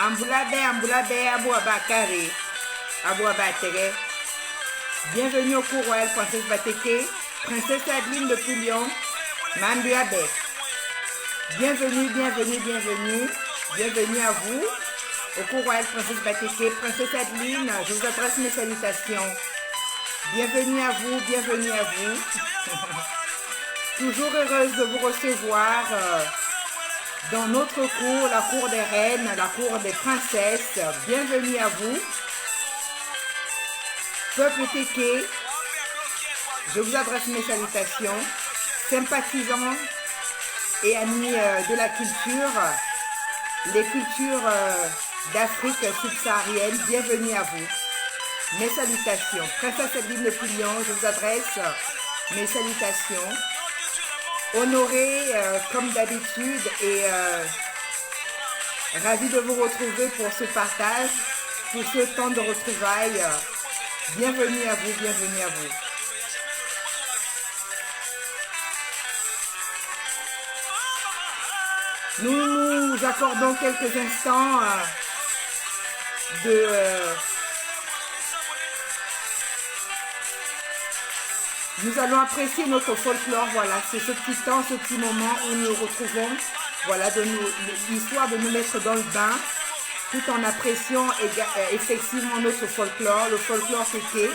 Amboulabe, Abouabakare, Abouabatere. Bienvenue au cours royal Princesse Bateke, Princesse Adeline de Pulion, Mambuabek. Bienvenue à vous au cours royal Princesse Bateke, Princesse Adeline, je vous adresse mes salutations. Bienvenue à vous. Toujours heureuse de vous recevoir dans notre cour, la cour des reines, la cour des princesses. Bienvenue à vous. Peuple Téké, je vous adresse mes salutations. Sympathisants et amis de la culture, les cultures d'Afrique subsaharienne, bienvenue à vous. Mes salutations. Princesse Adeline de Pulion, je vous adresse mes salutations. Honorée comme d'habitude et ravie de vous retrouver pour ce partage, pour ce temps de retrouvailles. Bienvenue à vous. Nous nous accordons quelques instants nous allons apprécier notre folklore, voilà, c'est ce petit temps, ce petit moment où nous retrouvons, voilà, l'histoire de nous mettre dans le bain, tout en appréciant effectivement notre folklore, le folklore Téké.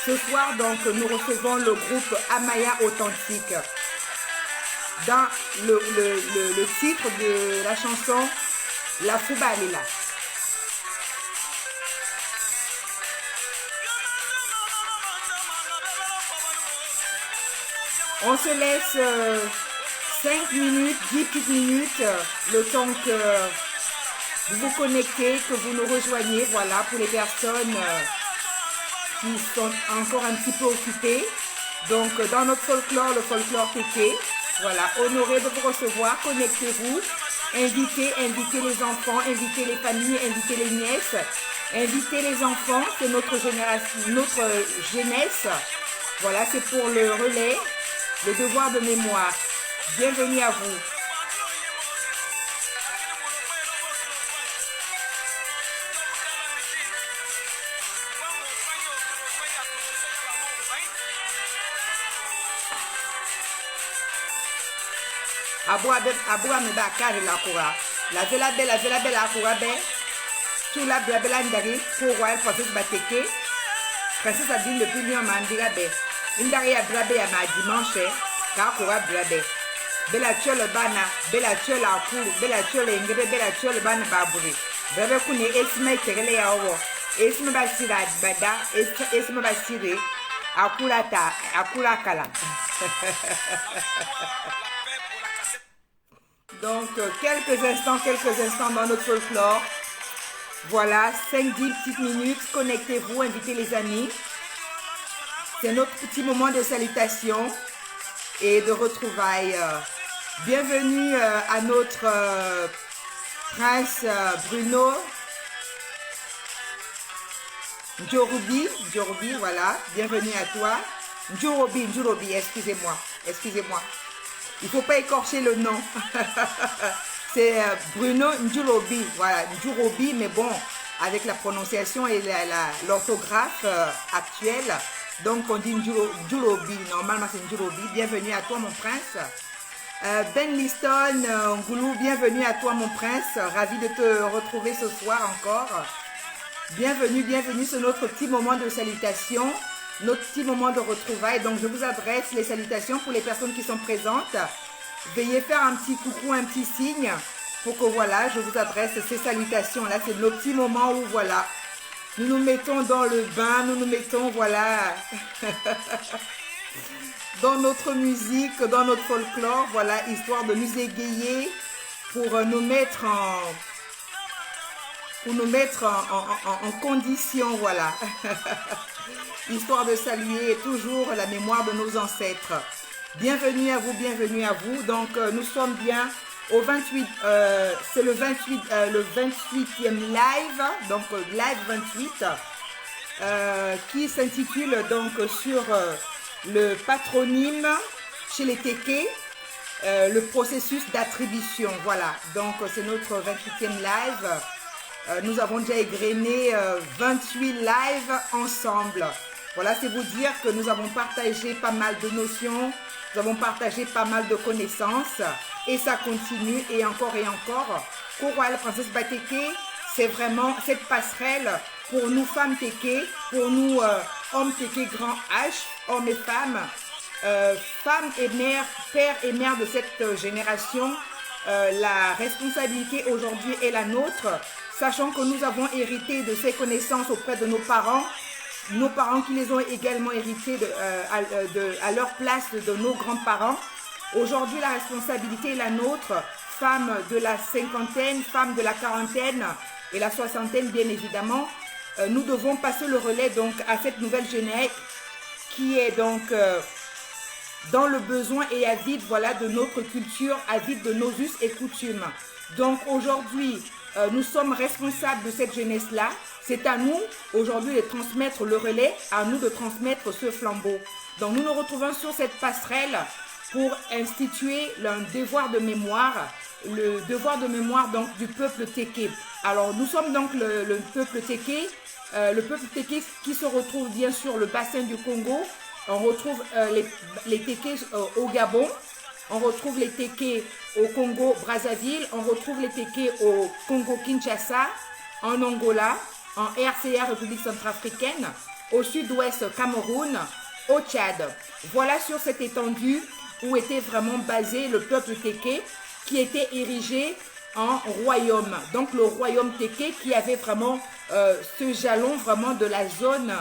Ce soir, donc, nous recevons le groupe Amaya Authentique. Dans le titre de la chanson, La Fouba Alila. On se laisse 5 minutes, 10 petites minutes, le temps que vous vous connectez, que vous nous rejoignez, voilà, pour les personnes qui sont encore un petit peu occupées. Donc, dans notre folklore, le folklore Téké, voilà, honoré de vous recevoir, connectez-vous, invitez les enfants, invitez les familles, invitez les nièces, invitez les enfants, c'est notre génération, notre jeunesse. Voilà, c'est pour le relais, le devoir de mémoire. Bienvenue à vous. Aboua me ba kare la koura. La vela belle la koura be. Tout la bela ndari pour royal princesse Bateke. Princesse Adine depuis lui en mandira be. Indari ya brabe ya ma dimanche. Ka koura brabe. Bela chole bana, bela chole akuru, bela chole ingre, bela chole bana baburi. Brabe kune esme tegele ya owo. Esme basira bada, esme basire. Akura kala. Donc, quelques instants dans notre folklore. Voilà, 5-10 petites minutes. Connectez-vous, invitez les amis. C'est notre petit moment de salutation et de retrouvailles. Bienvenue à notre prince Bruno Njorobi, voilà. Bienvenue à toi. Njorobi, excusez-moi. Il ne faut pas écorcher le nom. C'est Bruno Njorobi. Voilà, Njorobi, mais bon, avec la prononciation et l'orthographe actuelle. Donc, on dit Njorobi. Normalement, c'est Njorobi. Bienvenue à toi, mon prince. Ben Liston, Ngoulou, bienvenue à toi, mon prince. Ravi de te retrouver ce soir encore. Bienvenue sur notre petit moment de salutation. Notre petit moment de retrouvailles. Donc, je vous adresse les salutations pour les personnes qui sont présentes. Veuillez faire un petit coucou, un petit signe pour que, voilà, je vous adresse ces salutations-là. C'est nos petits moments où, voilà, nous nous mettons dans le bain, nous nous mettons, voilà, dans notre musique, dans notre folklore, voilà, histoire de nous égayer pour nous mettre en condition, voilà. Histoire de saluer toujours la mémoire de nos ancêtres. Bienvenue à vous. Donc, nous sommes bien au 28, c'est le 28e live, donc live 28, qui s'intitule donc sur le patronyme chez les Téké, le processus d'attribution. Voilà, donc c'est notre 28e live. Nous avons déjà égrené 28 lives ensemble. Voilà, c'est vous dire que nous avons partagé pas mal de notions, nous avons partagé pas mal de connaissances et ça continue et encore. Royal Princesse Bateke, c'est vraiment cette passerelle pour nous femmes Téké, pour nous hommes Téké grand H, hommes et femmes, femmes et mères, pères et mères de cette génération. La responsabilité aujourd'hui est la nôtre, sachant que nous avons hérité de ces connaissances auprès de nos parents qui les ont également héritées à leur place de nos grands-parents. Aujourd'hui, la responsabilité est la nôtre, femmes de la cinquantaine, femmes de la quarantaine et la soixantaine, bien évidemment. Nous devons passer le relais donc à cette nouvelle jeunesse qui est donc dans le besoin et avide, voilà, de notre culture, avide de nos us et coutumes. Donc aujourd'hui, nous sommes responsables de cette jeunesse-là. C'est à nous aujourd'hui de transmettre le relais, à nous de transmettre ce flambeau. Donc nous nous retrouvons sur cette passerelle pour instituer un devoir de mémoire, le devoir de mémoire donc du peuple Téké. Alors nous sommes donc le peuple Téké qui se retrouve bien sûr le bassin du Congo. On retrouve les Tékés au Gabon. On retrouve les Tékés au Congo-Brazzaville, on retrouve les Tékés au Congo-Kinshasa, en Angola, en RCA, République centrafricaine, au sud-ouest Cameroun, au Tchad. Voilà sur cette étendue où était vraiment basé le peuple Téké qui était érigé en royaume. Donc le royaume Téké qui avait vraiment ce jalon vraiment de la zone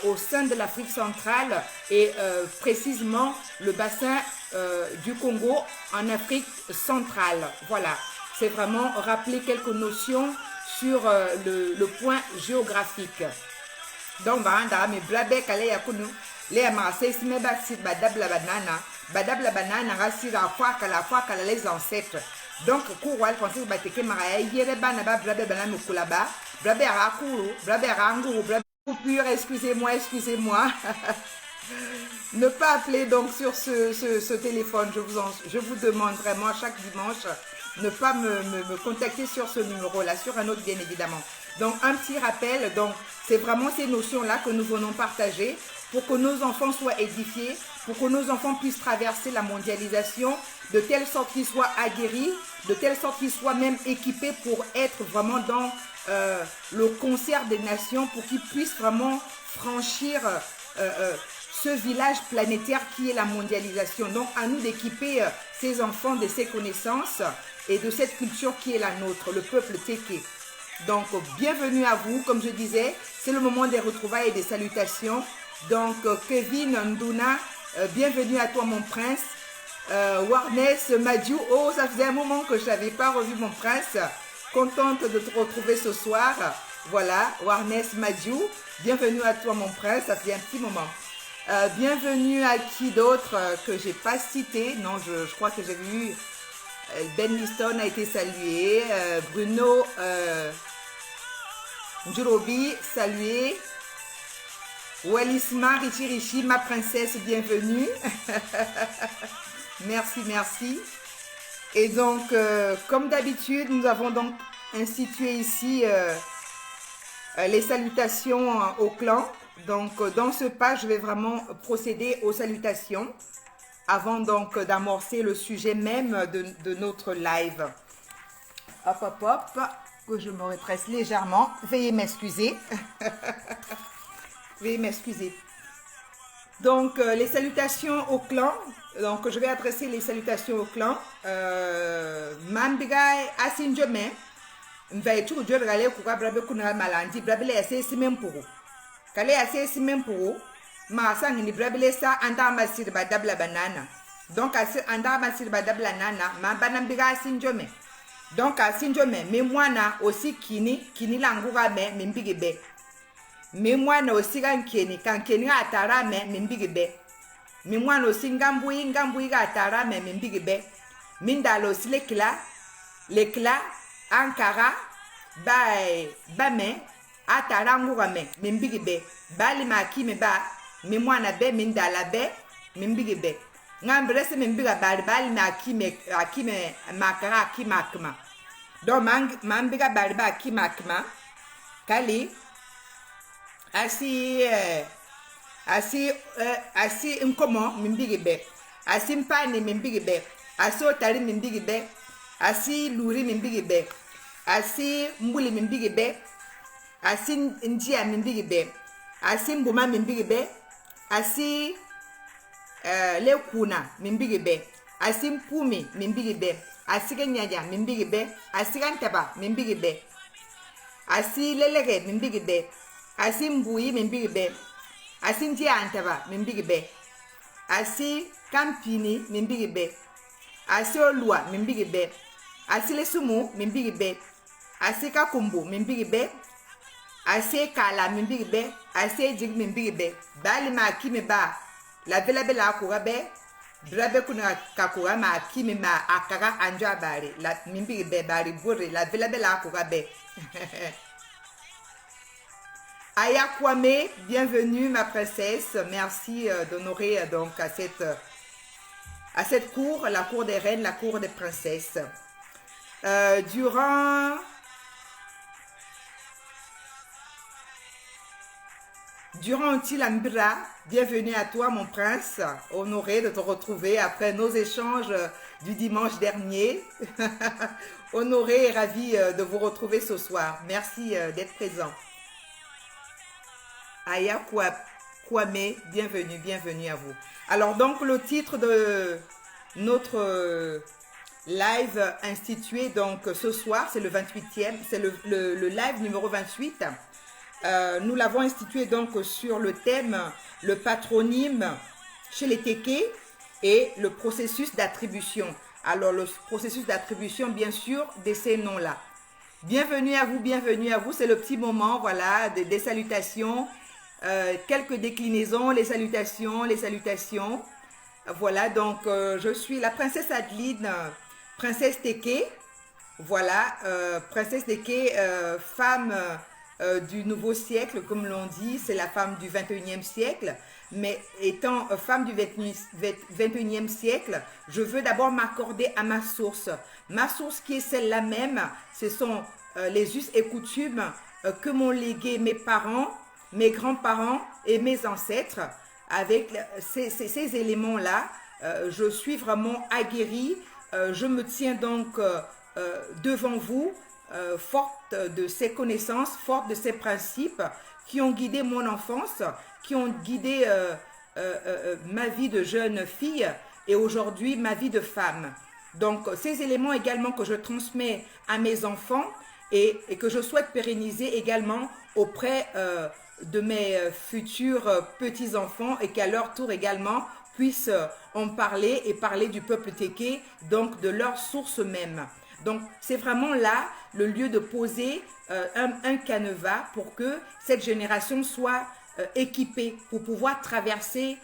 au sein de l'Afrique centrale et précisément le bassin du Congo en Afrique centrale. Voilà, c'est vraiment rappeler quelques notions sur le point géographique. Donc, mais blabe kale yakunu, les marseilles si me basi badabla banana rasi la fois les ancêtres. Donc, courwal pensez que bateke maraya yere banaba blabe banana kulaba, blabe arakuru, blabe aranguru, blabe coupure, excusez-moi. Ne pas appeler donc sur ce téléphone, je vous demande vraiment chaque dimanche, ne pas me contacter sur ce numéro-là, sur un autre bien évidemment. Donc un petit rappel, donc c'est vraiment ces notions-là que nous venons partager pour que nos enfants soient édifiés, pour que nos enfants puissent traverser la mondialisation de telle sorte qu'ils soient aguerris, de telle sorte qu'ils soient même équipés pour être vraiment dans le concert des nations, pour qu'ils puissent vraiment franchir ce village planétaire qui est la mondialisation. Donc, à nous d'équiper ces enfants de ces connaissances et de cette culture qui est la nôtre, le peuple Téké. Donc, bienvenue à vous. Comme je disais, c'est le moment des retrouvailles et des salutations. Donc, Kevin Nduna, bienvenue à toi mon prince. Warness Madiou, oh, ça faisait un moment que je n'avais pas revu mon prince. Contente de te retrouver ce soir. Voilà, Warness Madiou, bienvenue à toi mon prince, ça fait un petit moment. Bienvenue à qui d'autre que j'ai pas cité. Non, je crois que j'ai vu Ben Liston a été salué. Bruno Njurobi, salué. Walisma Richirichi, ma princesse, bienvenue. Merci. Et donc, comme d'habitude, nous avons donc institué ici les salutations au clan. Donc, dans ce pas, je vais vraiment procéder aux salutations avant donc d'amorcer le sujet même de notre live. Hop, que je me redresse légèrement. Veuillez m'excuser. Veuillez m'excuser. Donc, les salutations au clan. Donc, je vais adresser les salutations au clan. Mambigai Asinjome. Mvaye tu jo regale kuka brabe kuna malandi brabe le ese simen puru. Kale ese simen puru. Ma sang ni brabe le sa anda masir badabla banana. Donc ase anda masir badabla nana ma banambiga Asinjome. Donc Asinjome me mwana aussi kini langura me mbigebe. Me mwana aussi kankeni atara me mbigebe. Me mwana aussi ngambui atara me mbigebe. Mindalo aussi l'éclat Ankara bame ataranguga me mbigebe bali makime ba me mwana be mindala be mbigebe ngambrese mbiga bali makime akime makara akimakma donc mambiga bali ba akimakma kali asi nkomo mbigebe asi mpani mbigebe asi otari mbigebe asi luri mbigebe asi mbuli mbigebe asi njia mbigebe asi mbuma mbigebe asi lekuna mbigebe asi mpumi mbigebe asi kenyaja mbigebe asi kantaba mbigebe asi lelege mbigebe asi mbuyi mbigebe asi njia antaba mbigebe asi kampini mbigebe asi olua mbigebe asi lesumu mbigebe asi kakumbu mbigebe asi kala mbigebe asi jig mbigebe bali ma kimi ba la bela akura be brabe kuna kakura ma kimi ma akara anja bari la mbigebe bari bore la bela akura be. Aya Kwame, bienvenue ma princesse, merci d'honorer donc à cette cour, la cour des reines, la cour des princesses. Durant Tilambra, bienvenue à toi mon prince, honoré de te retrouver après nos échanges du dimanche dernier. Honoré et ravi de vous retrouver ce soir. Merci d'être présent. Aya Kwame, bienvenue à vous. Alors donc le titre de notre live institué donc ce soir, c'est le 28e, c'est le live numéro 28. Nous l'avons institué donc sur le thème le patronyme chez les Téké et le processus d'attribution. Alors, le processus d'attribution, bien sûr, de ces noms-là. Bienvenue à vous, bienvenue à vous. C'est le petit moment, voilà, des salutations. Quelques déclinaisons, les salutations, les salutations. Voilà, donc je suis la princesse Adeline, princesse Teke. Voilà, princesse Teke, femme du nouveau siècle, comme l'on dit, c'est la femme du 21e siècle. Mais étant femme du 21e siècle, je veux d'abord m'accorder à ma source. Ma source qui est celle-là même, ce sont les us et coutumes que m'ont légué mes parents, mes grands-parents et mes ancêtres. Avec ces éléments-là, je suis vraiment aguerrie. Je me tiens donc devant vous, forte de ces connaissances, forte de ces principes qui ont guidé mon enfance, qui ont guidé ma vie de jeune fille et aujourd'hui ma vie de femme. Donc ces éléments également que je transmets à mes enfants et que je souhaite pérenniser également auprès de mes futurs petits-enfants et qu'à leur tour également puissent en parler et parler du peuple Teke, donc de leur source même. Donc c'est vraiment là le lieu de poser un canevas pour que cette génération soit équipée pour pouvoir traverser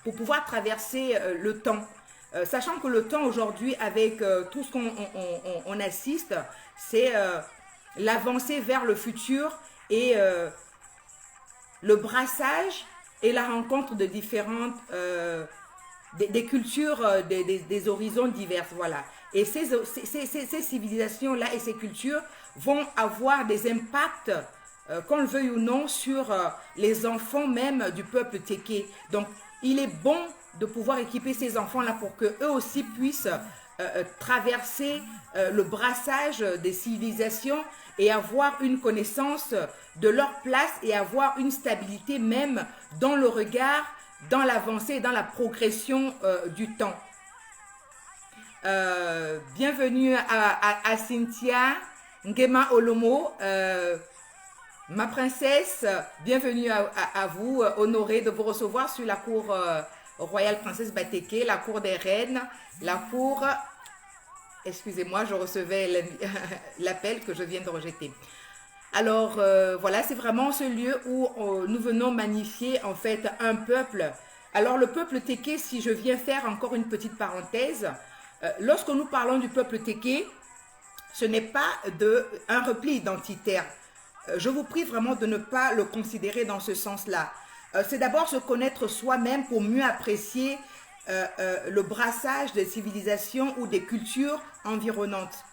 pour pouvoir traverser le temps. Sachant que le temps aujourd'hui, avec tout ce qu'on assiste, c'est l'avancée vers le futur et le brassage et la rencontre de différentes des cultures, des horizons divers, voilà. Et ces civilisations-là et ces cultures vont avoir des impacts, qu'on le veuille ou non, sur les enfants même du peuple Teke. Donc, il est bon de pouvoir équiper ces enfants-là pour qu'eux aussi puissent traverser le brassage des civilisations et avoir une connaissance de leur place et avoir une stabilité même dans le regard, dans l'avancée et dans la progression du temps. Bienvenue à Cynthia Ngema Olomo, ma princesse. Bienvenue à vous, honorée de vous recevoir sur la cour royale princesse Bateke, la cour des reines, la cour... Excusez-moi, je recevais l'appel que je viens de rejeter. Alors, voilà, c'est vraiment ce lieu où nous venons magnifier en fait un peuple. Alors, le peuple Teke, si je viens faire encore une petite parenthèse, lorsque nous parlons du peuple Teke, ce n'est pas un repli identitaire. Je vous prie vraiment de ne pas le considérer dans ce sens-là. C'est d'abord se connaître soi-même pour mieux apprécier le brassage des civilisations ou des cultures environnantes.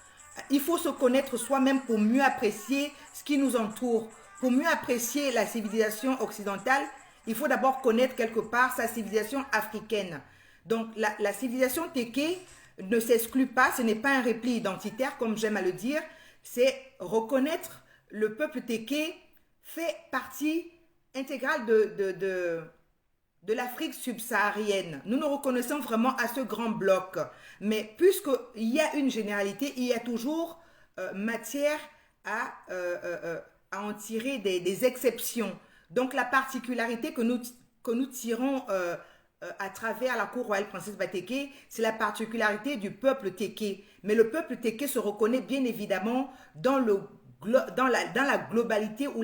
Il faut se connaître soi-même pour mieux apprécier ce qui nous entoure. Pour mieux apprécier la civilisation occidentale, il faut d'abord connaître quelque part sa civilisation africaine. Donc la civilisation Teke ne s'exclut pas, ce n'est pas un repli identitaire comme j'aime à le dire, c'est reconnaître le peuple Teke fait partie intégrale de l'Afrique subsaharienne. Nous nous reconnaissons vraiment à ce grand bloc. Mais puisqu'il y a une généralité, il y a toujours matière à en tirer des exceptions. Donc la particularité que nous tirons à travers la cour royale princesse Bateke, c'est la particularité du peuple Teke. Mais le peuple Teke se reconnaît bien évidemment dans la globalité ou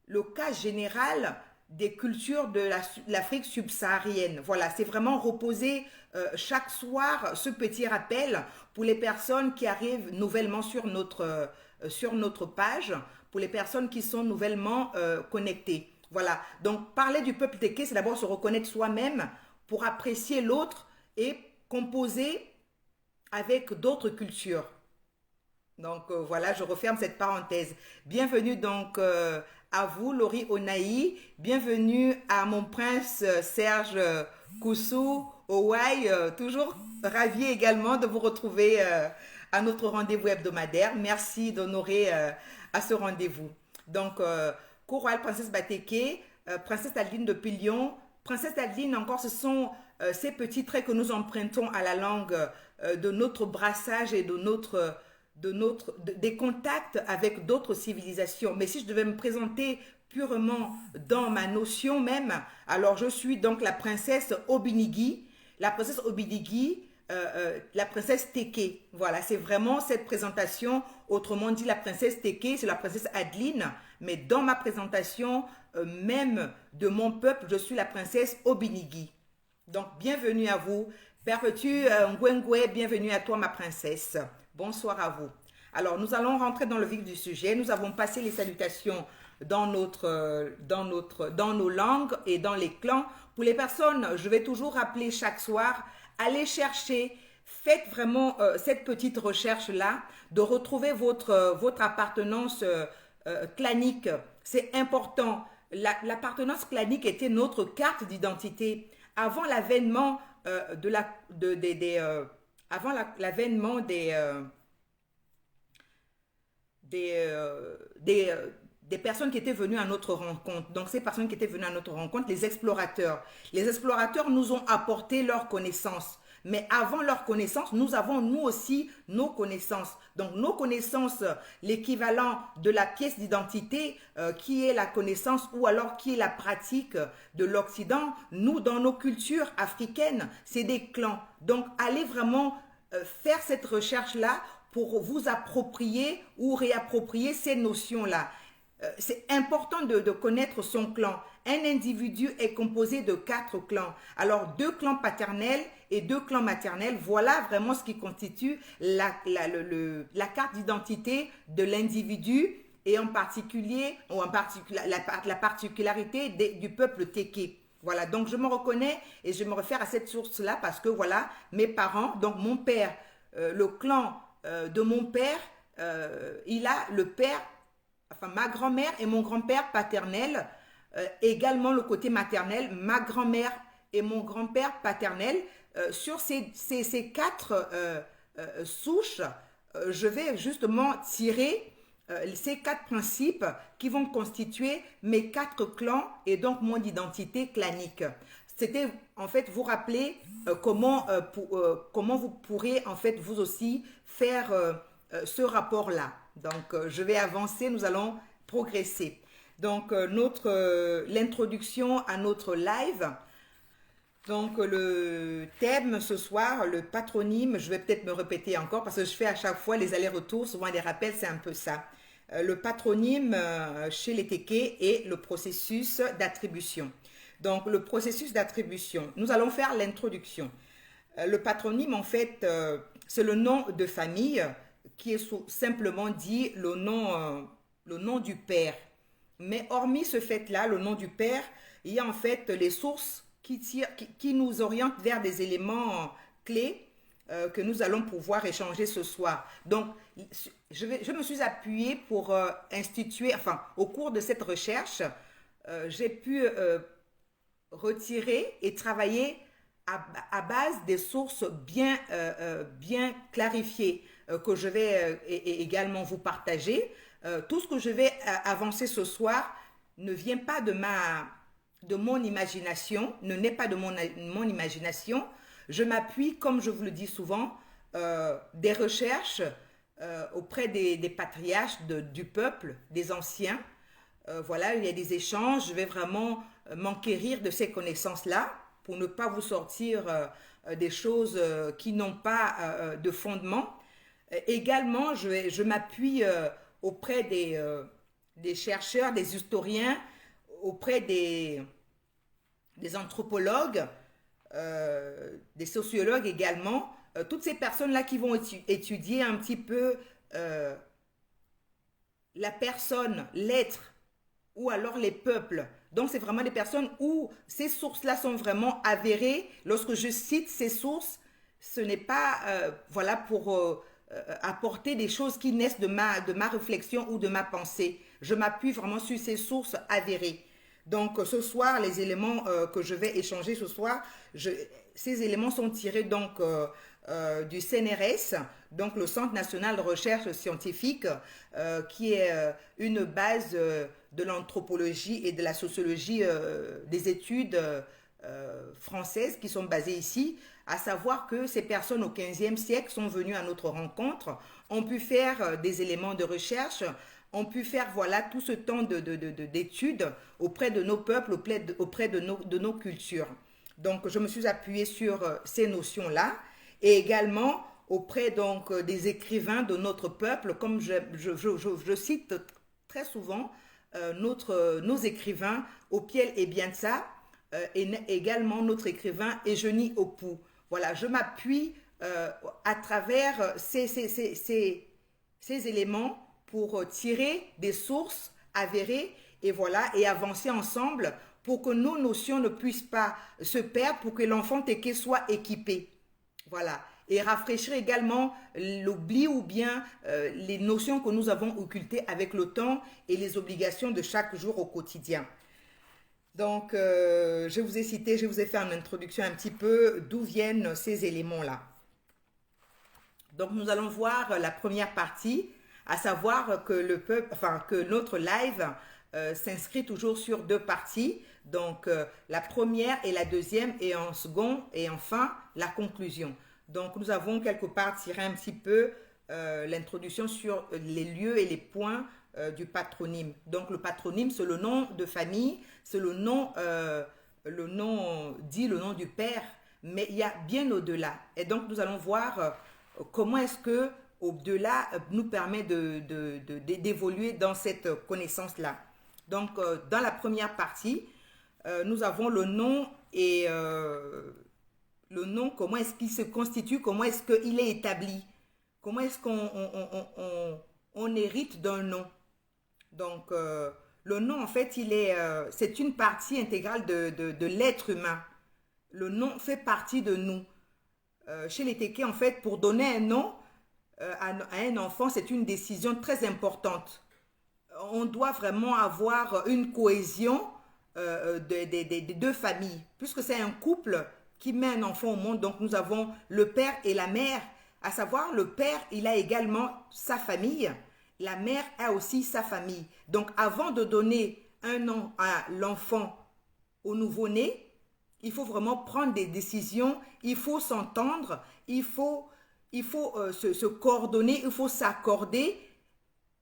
le cas général des cultures de l'Afrique subsaharienne. Voilà, c'est vraiment reposer chaque soir ce petit rappel pour les personnes qui arrivent nouvellement sur notre page, pour les personnes qui sont nouvellement connectées. Voilà, donc parler du peuple Teke, c'est d'abord se reconnaître soi-même pour apprécier l'autre et composer avec d'autres cultures. Donc voilà, je referme cette parenthèse. Bienvenue donc à vous, Laurie Onaï. Bienvenue à mon prince Serge Koussou Owai. Toujours ravi également de vous retrouver à notre rendez-vous hebdomadaire. Merci d'honorer à ce rendez-vous. Donc, cour royale princesse Bateke, princesse Adeline de Pilion. Princesse Adeline, encore, ce sont ces petits traits que nous empruntons à la langue de notre brassage et des contacts avec d'autres civilisations. Mais si je devais me présenter purement dans ma notion même, alors je suis donc la princesse Obinigi, la princesse Obinigi, la princesse Teke. Voilà, c'est vraiment cette présentation. Autrement dit, la princesse Teke, c'est la princesse Adeline. Mais dans ma présentation, même de mon peuple, je suis la princesse Obinigi. Donc, bienvenue à vous. Perpétue Ngwengwe, bienvenue à toi, ma princesse. Bonsoir à vous. Alors, nous allons rentrer dans le vif du sujet. Nous avons passé les salutations dans nos langues et dans les clans. Pour les personnes, je vais toujours rappeler chaque soir, allez chercher, faites vraiment cette petite recherche-là, de retrouver votre appartenance clanique. C'est important. L'appartenance clanique était notre carte d'identité. Avant l'avènement des personnes qui étaient venues à notre rencontre. Donc, ces personnes qui étaient venues à notre rencontre, les explorateurs. Les explorateurs nous ont apporté leurs connaissances. Mais avant leur connaissance, nous avons nous aussi nos connaissances. Donc, nos connaissances, l'équivalent de la pièce d'identité qui est la connaissance ou alors qui est la pratique de l'Occident, nous, dans nos cultures africaines, c'est des clans. Donc, allez vraiment faire cette recherche-là pour vous approprier ou réapproprier ces notions-là. C'est important de connaître son clan. Un individu est composé de 4 clans. Alors, 2 clans paternels et 2 clans maternels, voilà vraiment ce qui constitue la carte d'identité de l'individu et en particulier, la particularité du peuple Teke. Voilà, donc je me reconnais et je me réfère à cette source-là parce que voilà, mes parents, donc mon père, le clan de mon père, il a le père, enfin ma grand-mère et mon grand-père paternel, également le côté maternel, ma grand-mère et mon grand-père paternel. Sur ces 4 souches, je vais justement tirer ces 4 principes qui vont constituer mes 4 clans et donc mon identité clanique. C'était en fait vous rappeler comment vous pourrez en fait vous aussi faire ce rapport-là. Donc je vais avancer, nous allons progresser. Donc l'introduction à notre live. Donc le thème ce soir, le patronyme, je vais peut-être me répéter encore parce que je fais à chaque fois les allers-retours, souvent les rappels, c'est un peu ça. Le patronyme chez les Teke et le processus d'attribution. Donc le processus d'attribution, nous allons faire l'introduction. Le patronyme en fait, c'est le nom de famille qui est simplement dit le nom du père. Mais hormis ce fait-là, le nom du père, il y a en fait les sources qui nous orientent vers des éléments clés que nous allons pouvoir échanger ce soir. Donc, je me suis appuyée pour instituer, enfin, au cours de cette recherche, j'ai pu retirer et travailler à base des sources bien clarifiées que je vais également vous partager. Tout ce que je vais avancer ce soir ne vient pas de mon imagination, ne naît pas de mon imagination. Je m'appuie, comme je vous le dis souvent, des recherches auprès des patriarches du peuple, des anciens. Voilà, il y a des échanges. Je vais vraiment m'enquérir de ces connaissances-là pour ne pas vous sortir des choses qui n'ont pas de fondement. Également, je m'appuie auprès des chercheurs, des historiens, auprès des anthropologues, des sociologues également, toutes ces personnes-là qui vont étudier un petit peu la personne, l'être, ou alors les peuples. Donc, c'est vraiment des personnes où ces sources-là sont vraiment avérées. Lorsque je cite ces sources, ce n'est pas voilà, pour apporter des choses qui naissent de ma réflexion ou de ma pensée. Je m'appuie vraiment sur ces sources avérées. Donc, ce soir, les éléments que je vais échanger ce soir, ces éléments sont tirés donc du CNRS, donc le Centre national de recherche scientifique, qui est une base de l'anthropologie et de la sociologie des études françaises qui sont basées ici, à savoir que ces personnes au XVe siècle sont venues à notre rencontre, ont pu faire des éléments de recherche, ont pu faire voilà tout ce temps d'études auprès de nos peuples, auprès de nos cultures. Donc, je me suis appuyée sur ces notions-là et également auprès donc des écrivains de notre peuple, comme je cite très souvent nos écrivains, Opiel et Bianca, et également notre écrivain Eugénie Opou. Voilà, je m'appuie à travers ces éléments pour tirer des sources avérées et voilà, et avancer ensemble pour que nos notions ne puissent pas se perdre, pour que l'enfant téké soit équipé. Voilà. Et rafraîchir également l'oubli ou bien les notions que nous avons occultées avec le temps et les obligations de chaque jour au quotidien. Donc, je vous ai cité, je vous ai fait en introduction un petit peu d'où viennent ces éléments-là. Donc, nous allons voir la première partie, à savoir que que notre live s'inscrit toujours sur 2 parties. Donc, la première et la deuxième, et en second, et enfin, la conclusion. Donc, nous avons quelque part tiré un petit peu l'introduction sur les lieux et les points du patronyme. Donc, le patronyme, c'est le nom de famille, c'est le nom du père, mais il y a bien au-delà. Et donc, nous allons voir comment est-ce que au-delà nous permet d'évoluer dans cette connaissance-là. Donc, dans la première partie, nous avons le nom et le nom, comment est-ce qu'il se constitue, comment est-ce qu'il est établi, comment est-ce qu'on hérite d'un nom. Donc, le nom, en fait, c'est une partie intégrale de l'être humain. Le nom fait partie de nous. Chez les Téké, en fait, pour donner un nom à un enfant, c'est une décision très importante. On doit vraiment avoir une cohésion des 2 familles, puisque c'est un couple qui met un enfant au monde. Donc, nous avons le père et la mère, à savoir le père, il a également sa famille, la mère a aussi sa famille. Donc, avant de donner un nom à l'enfant, au nouveau-né, il faut vraiment prendre des décisions, il faut s'entendre, il faut se coordonner, il faut s'accorder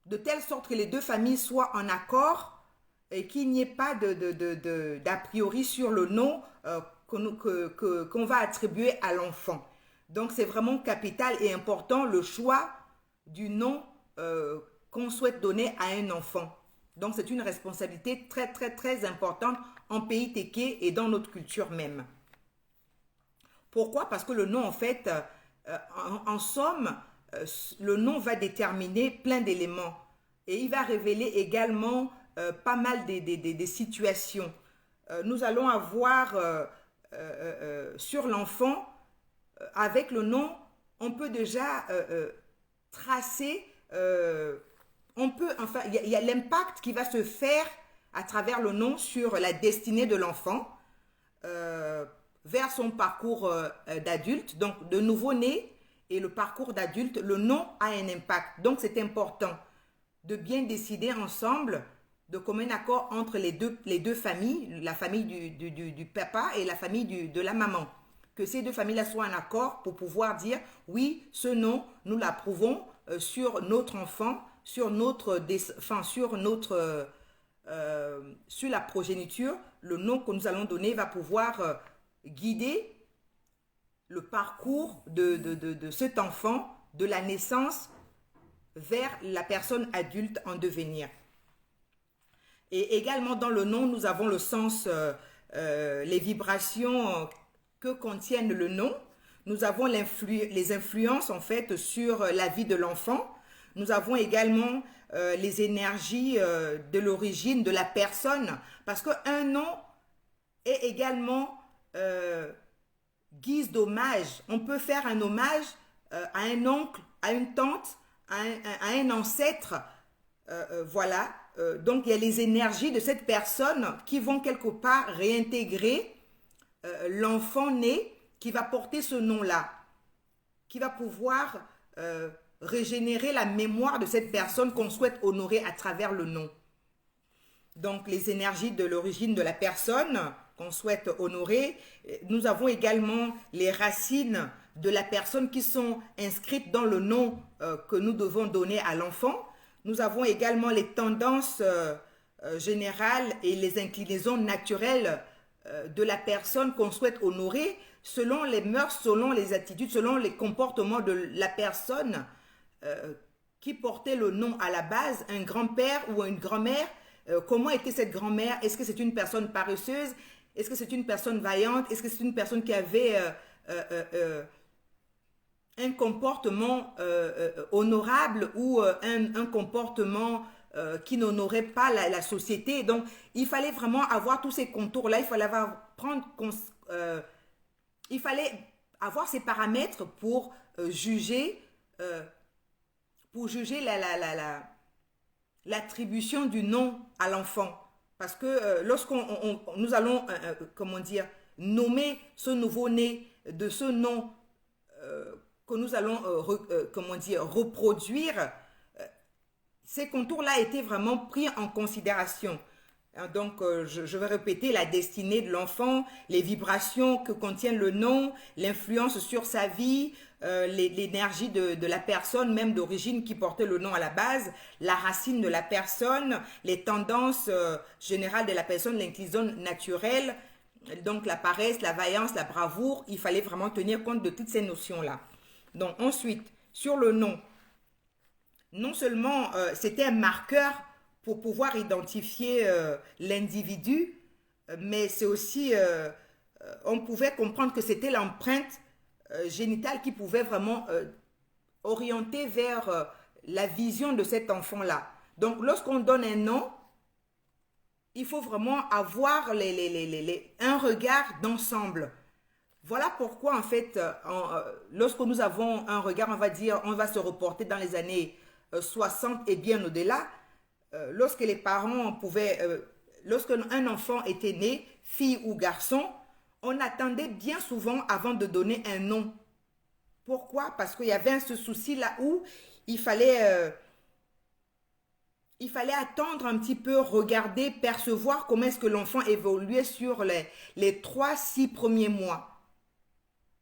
de telle sorte que les 2 familles soient en accord et qu'il n'y ait pas d'a priori sur le nom qu'on va attribuer à l'enfant. Donc, c'est vraiment capital et important le choix du nom qu'on souhaite donner à un enfant. Donc, c'est une responsabilité très, très, très importante en pays Téké et dans notre culture même. Pourquoi? Parce que le nom, en fait, en somme, le nom va déterminer plein d'éléments. Et il va révéler également pas mal des situations. Nous allons avoir sur l'enfant, avec le nom, on peut déjà tracer, enfin, il y a l'impact qui va se faire à travers le nom sur la destinée de l'enfant vers son parcours d'adulte. Donc, de nouveau-né et le parcours d'adulte, le nom a un impact. Donc, c'est important de bien décider ensemble de commun accord entre les deux familles, la famille du papa et la famille de la maman. Que ces 2 familles-là soient en accord pour pouvoir dire, oui, ce nom, nous l'approuvons sur notre enfant, sur la progéniture. Le nom que nous allons donner va pouvoir guider le parcours de cet enfant, de la naissance vers la personne adulte en devenir. Et également dans le nom, nous avons le sens, les vibrations que contiennent le nom. Nous avons les influences en fait sur la vie de l'enfant. Nous avons également les énergies de l'origine de la personne. Parce qu'un nom est également guise d'hommage. On peut faire un hommage à un oncle, à une tante, à un ancêtre. Voilà. Donc, il y a les énergies de cette personne qui vont quelque part réintégrer l'enfant né qui va porter ce nom-là, qui va pouvoir régénérer la mémoire de cette personne qu'on souhaite honorer à travers le nom. Donc, les énergies de l'origine de la personne qu'on souhaite honorer. Nous avons également les racines de la personne qui sont inscrites dans le nom que nous devons donner à l'enfant. Nous avons également les tendances générales et les inclinaisons naturelles de la personne qu'on souhaite honorer, selon les mœurs, selon les attitudes, selon les comportements de la personne qui portait le nom à la base, un grand-père ou une grand-mère. Comment était cette grand-mère? Est-ce que c'est une personne paresseuse? Est-ce que c'est une personne vaillante? Est-ce que c'est une personne qui avait un comportement honorable ou un comportement qui n'honorait pas la société? Donc, il fallait vraiment avoir tous ces contours-là. Il fallait avoir ces paramètres pour juger l'attribution du nom à l'enfant. Parce que nous allons, comment dire, nommer ce nouveau-né de ce nom que nous allons, comment dire, reproduire, ces contours-là étaient vraiment pris en considération. Donc, je vais répéter, la destinée de l'enfant, les vibrations que contient le nom, l'influence sur sa vie, l'énergie de la personne, même d'origine qui portait le nom à la base, la racine de la personne, les tendances générales de la personne, l'inclinaison naturelle, donc la paresse, la vaillance, la bravoure. Il fallait vraiment tenir compte de toutes ces notions-là. Donc, ensuite, sur le nom, non seulement c'était un marqueur pour pouvoir identifier l'individu, mais c'est aussi, on pouvait comprendre que c'était l'empreinte génitale qui pouvait vraiment orienter vers la vision de cet enfant-là. Donc, lorsqu'on donne un nom, il faut vraiment avoir un regard d'ensemble. Voilà pourquoi, en fait, lorsque nous avons un regard, on va dire, on va se reporter dans les années 60 et bien au-delà, lorsque les parents pouvaient, lorsque un enfant était né, fille ou garçon, on attendait bien souvent avant de donner un nom. Pourquoi? Parce qu'il y avait ce souci-là où il fallait attendre un petit peu, regarder, percevoir comment est-ce que l'enfant évoluait sur les 3-6 premiers mois.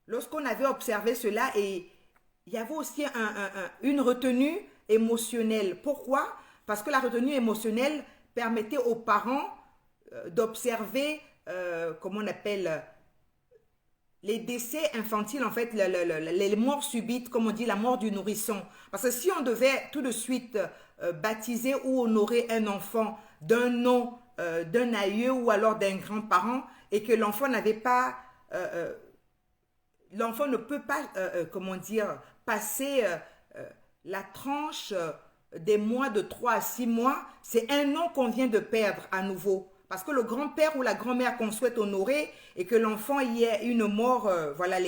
Lorsqu'on avait observé cela, et il y avait aussi une retenue émotionnelle. Pourquoi? Parce que la retenue émotionnelle permettait aux parents d'observer, comment on appelle, les décès infantiles, en fait, les morts subites, comme on dit, la mort du nourrisson. Parce que si on devait tout de suite baptiser ou honorer un enfant d'un nom d'un aïeux ou alors d'un grand-parent, et que l'enfant n'avait pas, l'enfant ne peut pas, comment dire, passer la tranche des mois de 3 à 6 mois, c'est un nom qu'on vient de perdre à nouveau. Parce que le grand-père ou la grand-mère qu'on souhaite honorer et que l'enfant y ait une mort, voilà,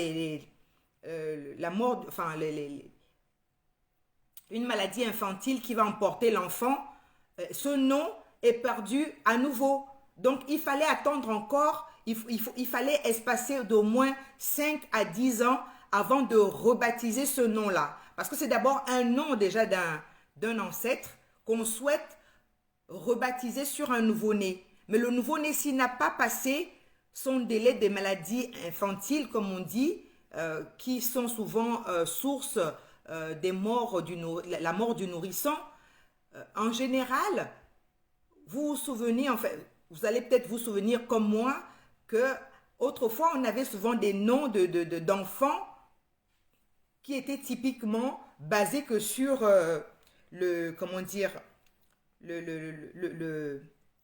la mort, enfin, une maladie infantile qui va emporter l'enfant, ce nom est perdu à nouveau. Donc, il fallait attendre encore, il fallait espacer d'au moins 5 à 10 ans avant de rebaptiser ce nom-là. Parce que c'est d'abord un nom déjà d'un ancêtre qu'on souhaite rebaptiser sur un nouveau-né. Mais le nouveau-né, s'il n'a pas passé son délai des maladies infantiles, comme on dit, qui sont souvent source des morts la mort du nourrisson, en général, vous vous souvenez, en fait, vous allez peut-être vous souvenir comme moi que autrefois on avait souvent des noms d'enfants qui étaient typiquement basés que sur comment dire,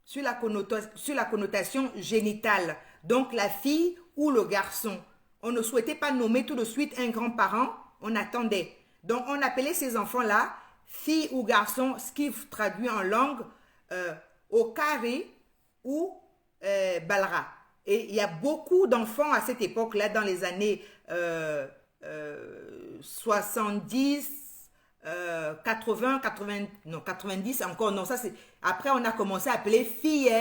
sur la connotation génitale. Donc la fille ou le garçon. On ne souhaitait pas nommer tout de suite un grand-parent, on attendait. Donc on appelait ces enfants-là fille ou garçon, ce qui traduit en langue Okari ou Balra. Et il y a beaucoup d'enfants à cette époque-là, dans les années 70, 80, 80, non, 90 encore, non, ça c'est, après on a commencé à appeler filles,